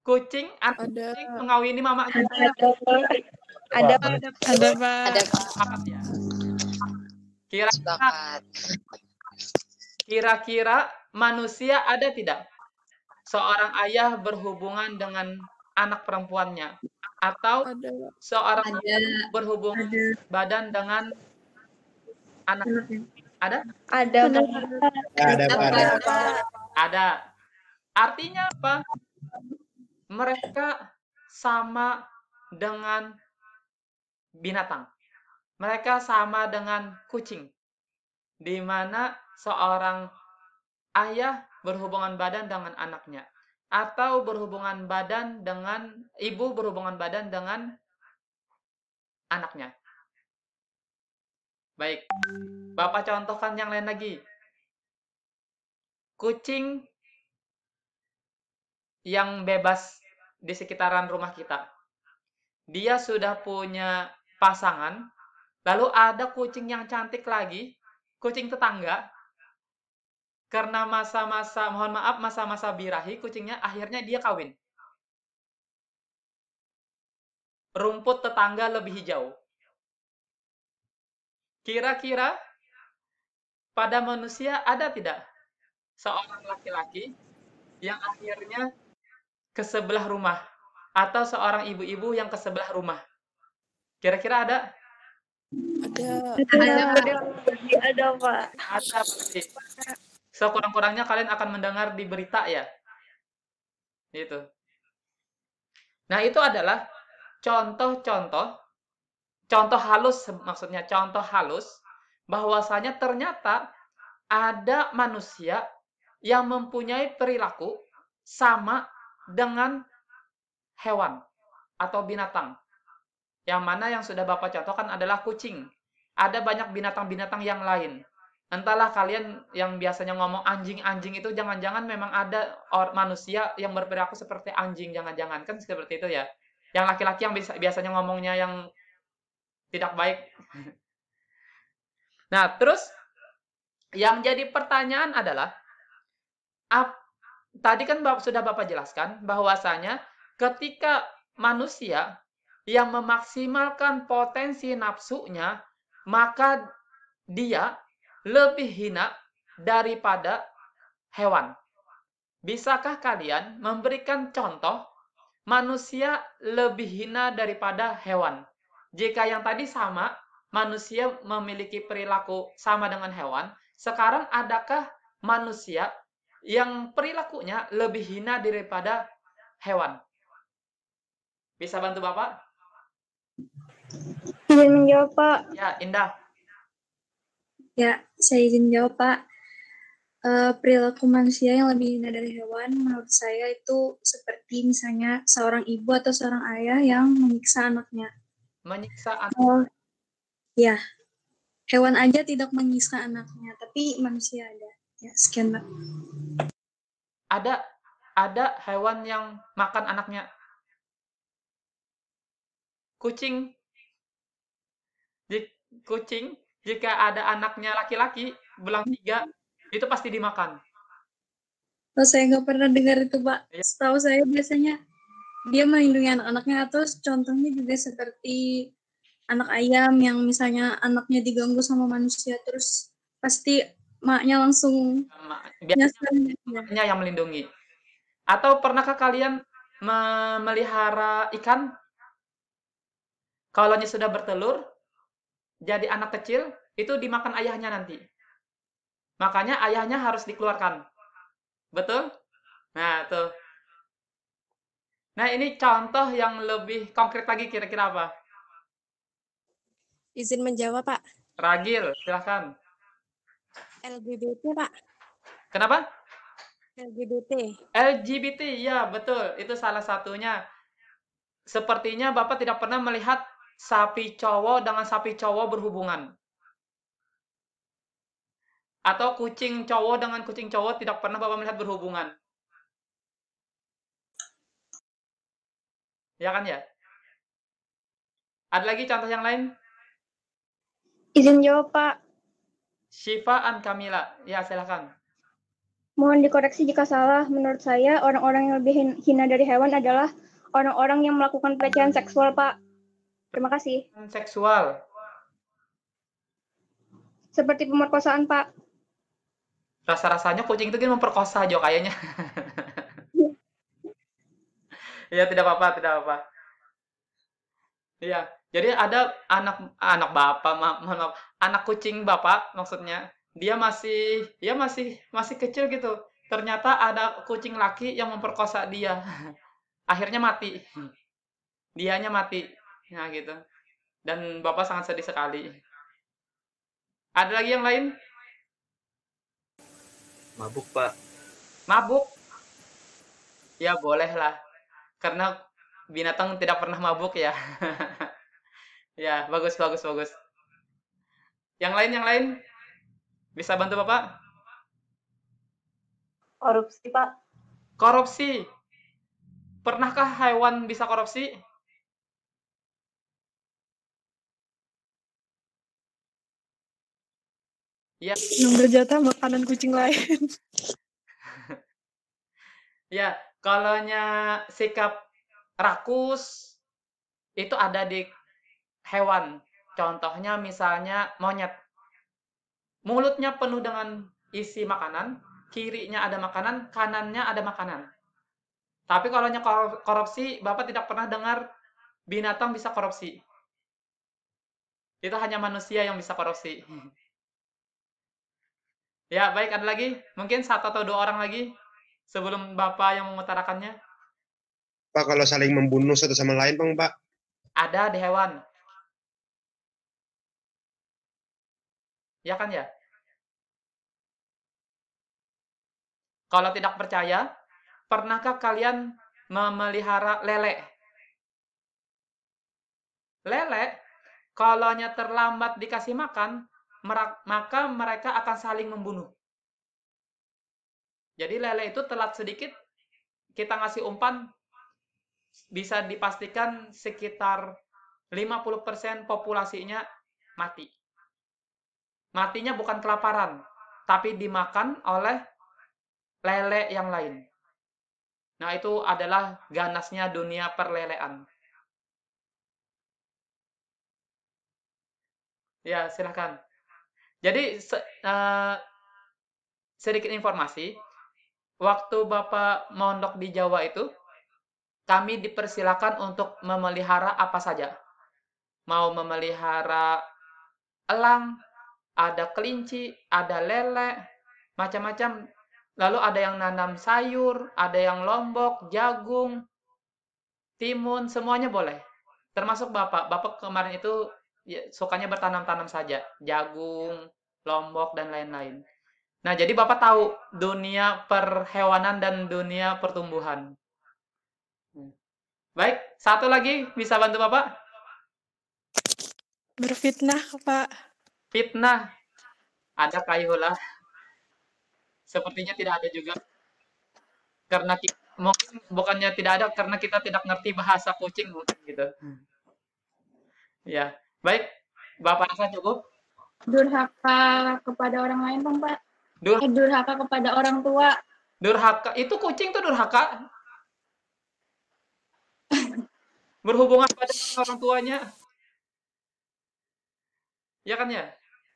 Kucing, anak kucing mengawini mamanya. Ada, Pak. Sepakat ya? Kira-kira manusia ada tidak seorang ayah berhubungan dengan anak perempuannya atau seorang berhubungan badan dengan anak? Ada? Ada, Pak. Ada. Artinya apa? Mereka sama dengan binatang. Mereka sama dengan kucing. Di mana seorang ayah berhubungan badan dengan anaknya. Atau berhubungan badan dengan ibu berhubungan badan dengan anaknya. Baik. Bapak contohkan yang lain lagi. Kucing yang bebas di sekitaran rumah kita. Dia sudah punya pasangan, lalu ada kucing yang cantik lagi, kucing tetangga, karena masa-masa, mohon maaf, masa-masa birahi kucingnya, akhirnya dia kawin. Rumput tetangga lebih hijau. Kira-kira pada manusia ada tidak seorang laki-laki yang akhirnya ke sebelah rumah, atau seorang ibu-ibu yang ke sebelah rumah? Kira-kira ada? Ada, Pak. Ada pasti. Sekurang-kurangnya kalian akan mendengar di berita ya. Gitu. Nah, itu adalah contoh halus, maksudnya contoh halus bahwasanya ternyata ada manusia yang mempunyai perilaku sama dengan hewan atau binatang. Yang mana yang sudah Bapak contohkan adalah kucing. Ada banyak binatang-binatang yang lain. Entahlah kalian yang biasanya ngomong anjing-anjing itu jangan-jangan memang ada manusia yang berperilaku seperti anjing, jangan-jangan kan seperti itu ya. Yang laki-laki yang biasanya ngomongnya yang tidak baik. Nah, terus yang jadi pertanyaan adalah tadi kan sudah Bapak jelaskan bahwasanya ketika manusia yang memaksimalkan potensi nafsunya, maka dia lebih hina daripada hewan. Bisakah kalian memberikan contoh manusia lebih hina daripada hewan? Jika yang tadi sama, manusia memiliki perilaku sama dengan hewan, sekarang adakah manusia yang perilakunya lebih hina daripada hewan? Bisa bantu Bapak? Izin menjawab, Pak. Ya, Indah. Ya, saya izin jawab, Pak. Perilaku manusia yang lebih hina dari hewan, menurut saya itu seperti misalnya seorang ibu atau seorang ayah yang menyiksa anaknya. Menyiksa anak? Ya, hewan aja tidak menyiksa anaknya, tapi manusia ada. Ya, sekian, Pak. Ada hewan yang makan anaknya. Kucing, jika ada anaknya laki-laki, belang 3, itu pasti dimakan. Oh, saya nggak pernah dengar itu, Pak. Setahu saya biasanya dia melindungi anak-anaknya, atau contohnya juga seperti anak ayam yang misalnya anaknya diganggu sama manusia, terus pasti maknya langsung biasanya yang melindungi. Atau pernahkah kalian memelihara ikan? Kalau sudah bertelur, jadi anak kecil, itu dimakan ayahnya nanti. Makanya ayahnya harus dikeluarkan. Betul? Nah, tuh. Nah, ini contoh yang lebih konkret lagi, kira-kira apa? Izin menjawab, Pak. Ragil, silahkan. LGBT, Pak. Kenapa? LGBT, ya betul. Itu salah satunya. Sepertinya Bapak tidak pernah melihat sapi cowok dengan sapi cowok berhubungan. Atau kucing cowok dengan kucing cowok tidak pernah Bapak melihat berhubungan. Ya kan ya? Ada lagi contoh yang lain? Izin jawab, Pak. Syifa An Kamila. Ya, silakan. Mohon dikoreksi jika salah. Menurut saya, orang-orang yang lebih hina dari hewan adalah orang-orang yang melakukan pelecehan seksual, Pak. Terima kasih. Seksual? Seperti pemerkosaan, Pak. Rasa-rasanya kucing itu kan memperkosa, Jo, kayaknya. Ya, tidak apa-apa, tidak apa-apa. Iya, jadi ada anak Bapak, maaf, anak kucing Bapak maksudnya. Dia masih kecil gitu. Ternyata ada kucing laki yang memperkosa dia. Akhirnya mati. Dianya mati. Nah, gitu. Dan Bapak sangat sedih sekali. Ada lagi yang lain? Mabuk, Pak. Mabuk? Ya, bolehlah. Karena binatang tidak pernah mabuk ya. Ya, bagus. Yang lain? Bisa bantu Bapak? Korupsi, Pak. Korupsi. Pernahkah hewan bisa korupsi? Ya. Ngambil jatah makanan kucing lain. Ya, kalaunya sikap rakus itu ada di hewan. Contohnya misalnya monyet. Mulutnya penuh dengan isi makanan, kirinya ada makanan, kanannya ada makanan. Tapi kalaunya korupsi, Bapak tidak pernah dengar binatang bisa korupsi. Itu hanya manusia yang bisa korupsi. Ya, baik, ada lagi? Mungkin 1 atau 2 orang lagi sebelum Bapak yang mengutarakannya. Pak, kalau saling membunuh satu sama lain, Bang, Pak? Ada di hewan. Ya kan ya? Kalau tidak percaya, pernahkah kalian memelihara lele? Lele, kalaunya terlambat dikasih makan, maka mereka akan saling membunuh. Jadi lele itu telat sedikit, kita ngasih umpan, bisa dipastikan sekitar 50% populasinya mati. Matinya bukan kelaparan, tapi dimakan oleh lele yang lain. Nah, itu adalah ganasnya dunia perlelean. Ya, silakan. Jadi, sedikit informasi. Waktu Bapak mondok di Jawa itu, kami dipersilakan untuk memelihara apa saja. Mau memelihara elang, ada kelinci, ada lele, macam-macam. Lalu ada yang nanam sayur, ada yang lombok, jagung, timun, semuanya boleh. Termasuk Bapak. Bapak kemarin itu ya, sukanya bertanam-tanam saja. Jagung, lombok, dan lain-lain. Nah, jadi Bapak tahu dunia perhewanan dan dunia pertumbuhan. Baik, satu lagi bisa bantu Bapak? Berfitnah, Pak. Fitnah. Ada kayulah. Sepertinya tidak ada juga. Karena mungkin bukannya tidak ada, karena kita tidak ngerti bahasa kucing mungkin gitu. Ya, baik. Bapak rasa cukup? Durhaka kepada orang lain, Bang, Pak. Durhaka. Durhaka kepada orang tua. Durhaka, itu kucing tuh durhaka. Berhubungan pada orang tuanya. Ya kan ya?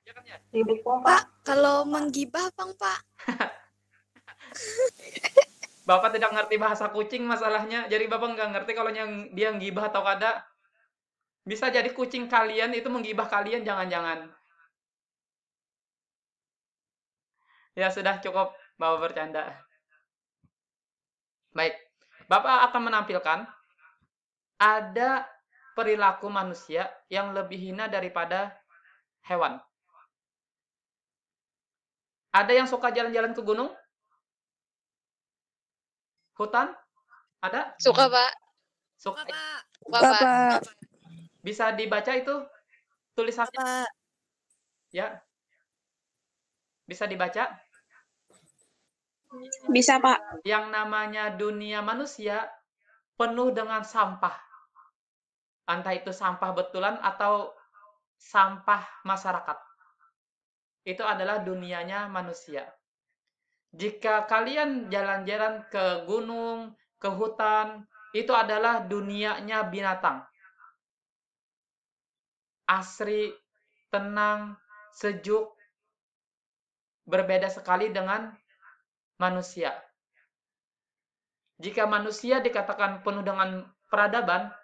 Pak, kalau menggibah, Bang, Pak. Bapak tidak ngerti bahasa kucing masalahnya. Jadi Bapak nggak ngerti kalau yang dia menggibah atau kada. Bisa jadi kucing kalian itu menggibah kalian, jangan-jangan. Ya sudah cukup, Bapak bercanda. Baik, Bapak akan menampilkan ada perilaku manusia yang lebih hina daripada hewan. Ada yang suka jalan-jalan ke gunung? Hutan? Ada? Suka, Pak. Suka, Pak. Bisa dibaca itu tulisannya? Ya. Bisa dibaca? Bisa, Pak. Yang namanya dunia manusia penuh dengan sampah. Entah itu sampah betulan atau sampah masyarakat. Itu adalah dunianya manusia. Jika kalian jalan-jalan ke gunung, ke hutan, itu adalah dunianya binatang. Asri, tenang, sejuk, berbeda sekali dengan manusia. Jika manusia dikatakan penuh dengan peradaban,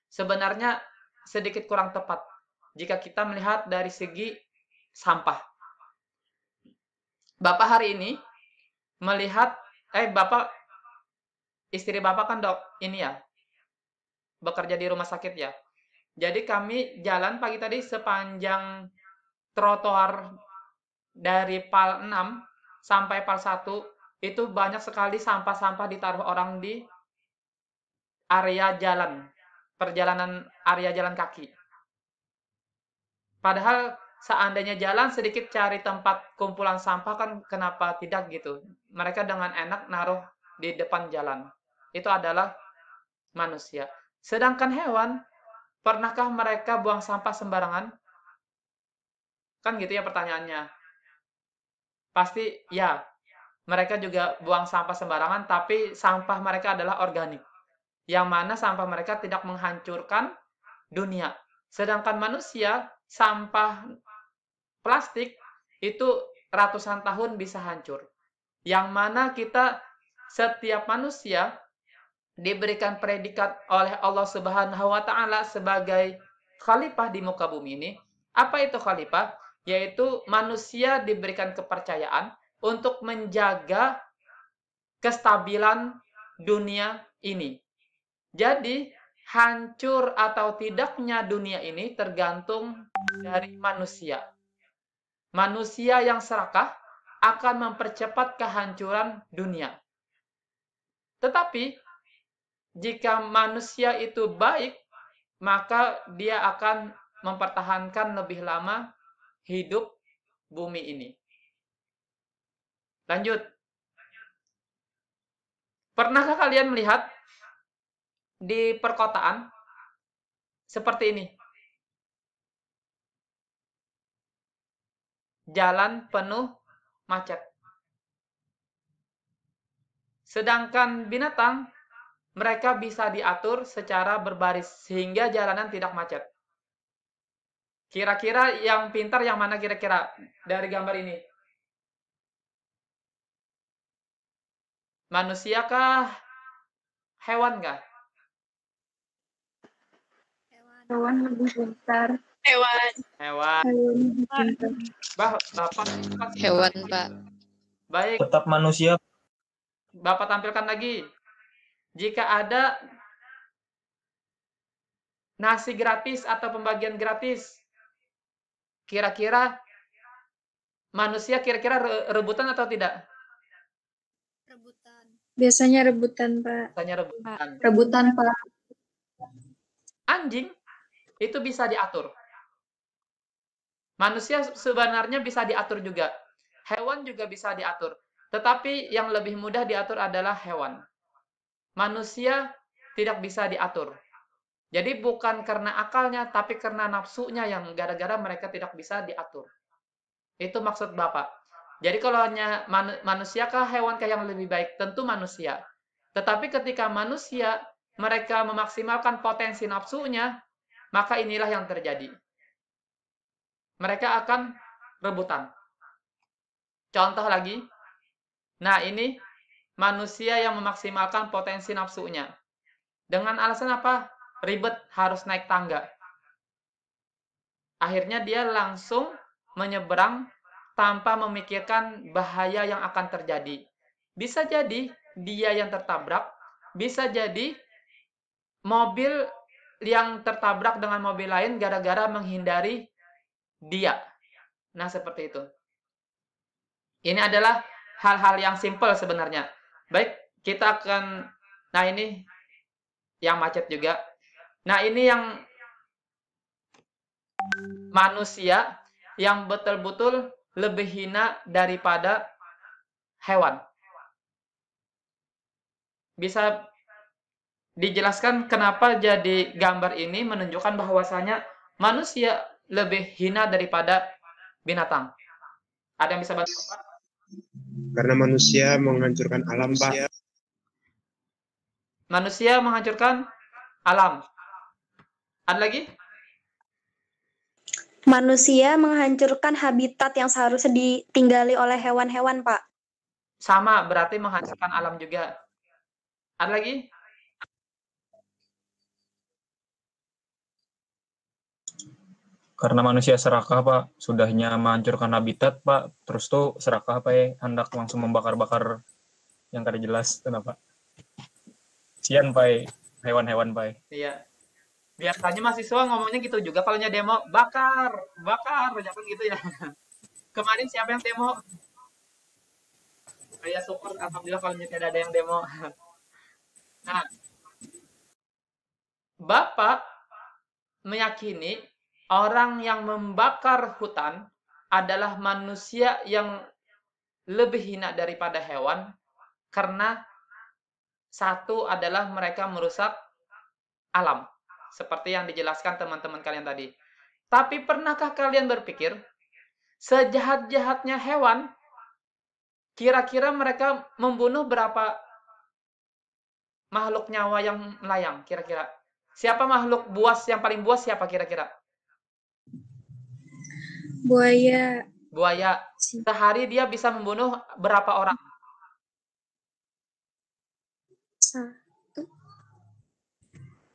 sebenarnya sedikit kurang tepat jika kita melihat dari segi sampah. Bapak hari ini melihat, Bapak, istri Bapak kan ini ya, bekerja di rumah sakit ya. Jadi kami jalan pagi tadi sepanjang trotoar dari PAL 6 sampai PAL 1, itu banyak sekali sampah-sampah ditaruh orang di area jalan, perjalanan area jalan kaki. Padahal seandainya jalan sedikit cari tempat kumpulan sampah kan kenapa tidak gitu. Mereka dengan enak naruh di depan jalan. Itu adalah manusia. Sedangkan hewan, pernahkah mereka buang sampah sembarangan? Kan gitu ya pertanyaannya. Pasti ya, mereka juga buang sampah sembarangan, tapi sampah mereka adalah organik. Yang mana sampah mereka tidak menghancurkan dunia. Sedangkan manusia, sampah plastik itu ratusan tahun bisa hancur. Yang mana kita, setiap manusia diberikan predikat oleh Allah Subhanahu wa taala sebagai khalifah di muka bumi ini. Apa itu khalifah? Yaitu manusia diberikan kepercayaan untuk menjaga kestabilan dunia ini. Jadi, hancur atau tidaknya dunia ini tergantung dari manusia. Manusia yang serakah akan mempercepat kehancuran dunia. Tetapi, jika manusia itu baik, maka dia akan mempertahankan lebih lama hidup bumi ini. Lanjut. Pernahkah kalian melihat di perkotaan seperti ini? Jalan penuh macet. Sedangkan binatang, mereka bisa diatur secara berbaris sehingga jalanan tidak macet. Kira-kira yang pintar yang mana kira-kira dari gambar ini? Manusia kah? Hewan kah? Hewan lebih pintar. Hewan. Hewan. Lebih pintar. Bapak. Hewan, Pak. Baik. Tetap manusia. Bapak tampilkan lagi. Jika ada nasi gratis atau pembagian gratis, kira-kira manusia rebutan atau tidak? Biasanya rebutan, Pak. Biasanya rebutan. Rebutan, Pak. Anjing itu bisa diatur. Manusia sebenarnya bisa diatur juga. Hewan juga bisa diatur. Tetapi yang lebih mudah diatur adalah hewan. Manusia tidak bisa diatur. Jadi bukan karena akalnya, tapi karena nafsunya yang gara-gara mereka tidak bisa diatur. Itu maksud Bapak. Jadi kalau hanya manusiakah hewankah yang lebih baik? Tentu manusia. Tetapi ketika manusia mereka memaksimalkan potensi nafsunya, maka inilah yang terjadi. Mereka akan rebutan. Contoh lagi. Nah, ini manusia yang memaksimalkan potensi nafsunya. Dengan alasan apa? Ribet, harus naik tangga. Akhirnya dia langsung menyeberang tanpa memikirkan bahaya yang akan terjadi. Bisa jadi dia yang tertabrak, bisa jadi mobil yang tertabrak dengan mobil lain gara-gara menghindari dia. Nah, seperti itu. Ini adalah hal-hal yang simpel sebenarnya. Baik, kita akan... Nah, ini yang macet juga. Nah, ini yang manusia yang betul-betul lebih hina daripada hewan. Bisa dijelaskan kenapa jadi gambar ini menunjukkan bahwasanya manusia lebih hina daripada binatang. Ada yang bisa bantu, Pak? Karena manusia menghancurkan alam, Pak. Manusia menghancurkan alam. Ada lagi? Manusia menghancurkan habitat yang seharusnya ditinggali oleh hewan-hewan, Pak. Sama, berarti menghancurkan alam juga. Ada lagi? Karena manusia serakah, Pak. Sudahnya menghancurkan habitat, Pak. Terus tuh serakah, Pak, ya. Hendak langsung membakar-bakar yang kada jelas. Kenapa? Sian, Pak, ya. Hewan-hewan, Pak, ya. Iya. Biasanya mahasiswa ngomongnya gitu juga kalau demo, bakar, jangan gitu ya. Kemarin siapa yang demo? Saya support, alhamdulillah kalau tidak ada yang demo. Nah, Bapak meyakini orang yang membakar hutan adalah manusia yang lebih hina daripada hewan karena satu adalah mereka merusak alam. Seperti yang dijelaskan teman-teman kalian tadi. Tapi pernahkah kalian berpikir, sejahat-jahatnya hewan, Kira-kira mereka membunuh berapa makhluk nyawa yang melayang? Kira-kira. Siapa makhluk buas yang paling buas siapa kira-kira? Buaya. Buaya. Sehari dia bisa membunuh berapa orang?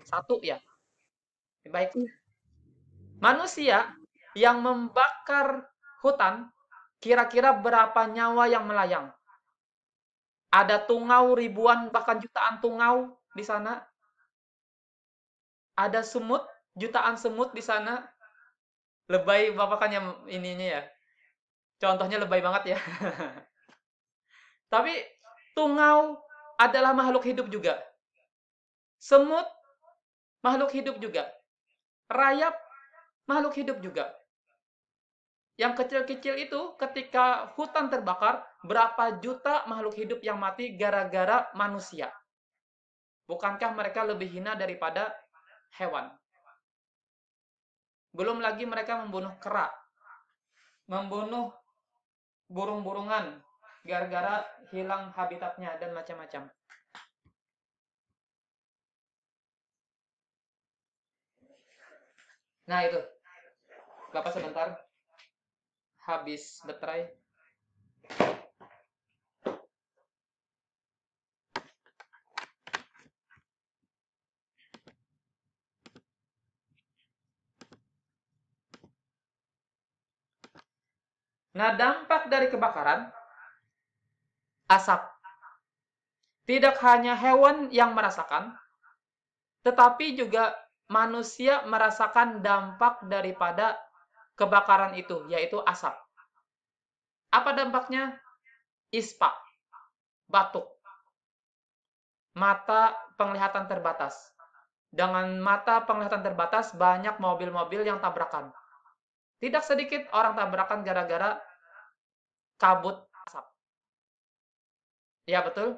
Satu ya. Baik. Manusia yang membakar hutan, kira-kira berapa nyawa yang melayang? Ada tungau ribuan bahkan jutaan tungau di sana. Ada semut, jutaan semut di sana. Lebay Bapak kan yang ininya ya. Contohnya lebay banget ya. Tapi tungau adalah makhluk hidup juga. Semut makhluk hidup juga. Rayap makhluk hidup juga. Yang kecil-kecil itu ketika hutan terbakar, berapa juta makhluk hidup yang mati gara-gara manusia. Bukankah mereka lebih hina daripada hewan? Belum lagi mereka membunuh kera, membunuh burung-burungan gara-gara hilang habitatnya dan macam-macam. Nah itu, Bapak sebentar, habis baterai. Nah, dampak dari kebakaran, asap. Tidak hanya hewan yang merasakan, tetapi juga manusia merasakan dampak daripada kebakaran itu, yaitu asap. Apa dampaknya? Ispa, batuk, mata penglihatan terbatas. Dengan mata penglihatan terbatas, banyak mobil-mobil yang tabrakan. Tidak sedikit orang tabrakan gara-gara kabut asap. Ya, betul?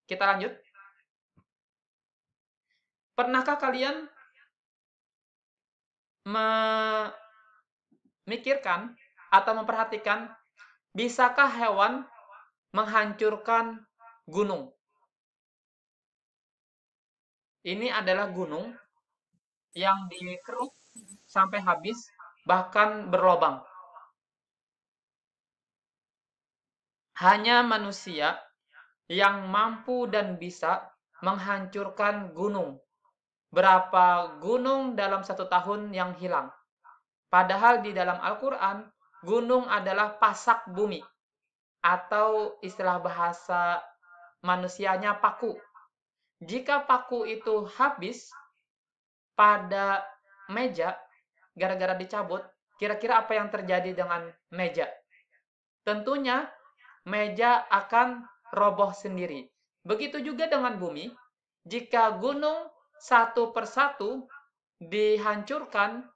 Kita lanjut. Pernahkah kalian memikirkan atau memperhatikan, bisakah hewan menghancurkan gunung? Ini adalah gunung yang dikeruk sampai habis, bahkan berlobang. Hanya manusia yang mampu dan bisa menghancurkan gunung. Berapa gunung dalam 1 tahun yang hilang. Padahal di dalam Al-Quran, gunung adalah pasak bumi. Atau istilah bahasa manusianya paku. Jika paku itu habis pada meja, gara-gara dicabut, kira-kira apa yang terjadi dengan meja? Tentunya meja akan roboh sendiri. Begitu juga dengan bumi. Jika gunung satu persatu dihancurkan,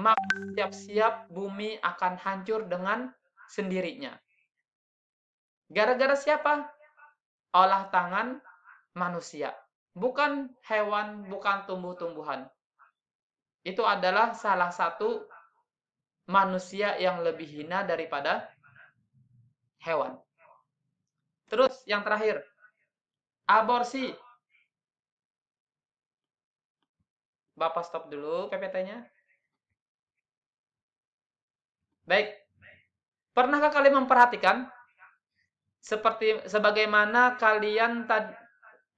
maka siap-siap bumi akan hancur dengan sendirinya. Gara-gara siapa? Olah tangan manusia. Bukan hewan, bukan tumbuh-tumbuhan. Itu adalah salah satu manusia yang lebih hina daripada hewan. Terus yang terakhir, aborsi. Bapak stop dulu PPT-nya. Baik. Pernahkah kalian memperhatikan sebagaimana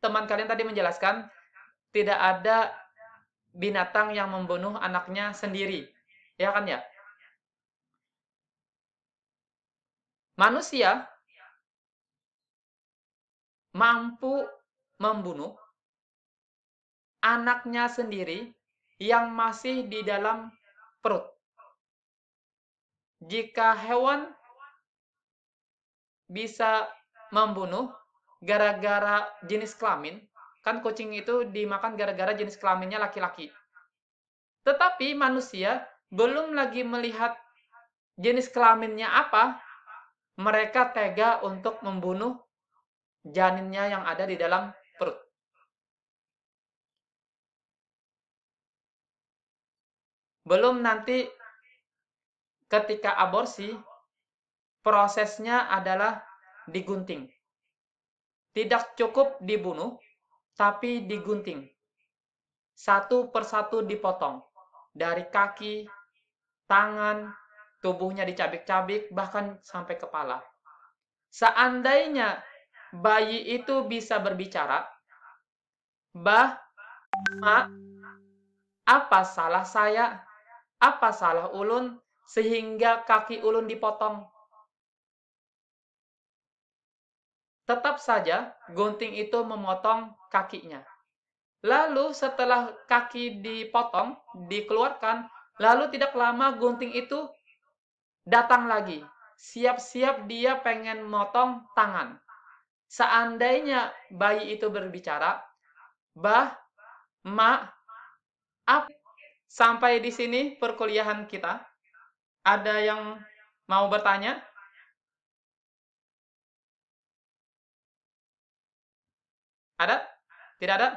teman kalian tadi menjelaskan, tidak ada binatang yang membunuh anaknya sendiri. Ya kan ya? Manusia mampu membunuh anaknya sendiri yang masih di dalam perut. Jika hewan bisa membunuh gara-gara jenis kelamin, kan kucing itu dimakan gara-gara jenis kelaminnya laki-laki. Tetapi manusia belum lagi melihat jenis kelaminnya apa, mereka tega untuk membunuh janinnya yang ada di dalam perut. Belum nanti ketika aborsi, prosesnya adalah digunting. Tidak cukup dibunuh, tapi digunting. Satu persatu dipotong. Dari kaki, tangan, tubuhnya dicabik-cabik, bahkan sampai kepala. Seandainya bayi itu bisa berbicara, "Bah, Ma, apa salah saya? Apa salah ulun sehingga kaki ulun dipotong?" Tetap saja gunting itu memotong kakinya. Lalu setelah kaki dipotong, dikeluarkan, lalu tidak lama gunting itu datang lagi. Siap-siap dia pengen motong tangan. Seandainya bayi itu berbicara, "Bah, Ma, apa?" Sampai di sini perkuliahan kita. Ada yang mau bertanya? Ada? Tidak ada?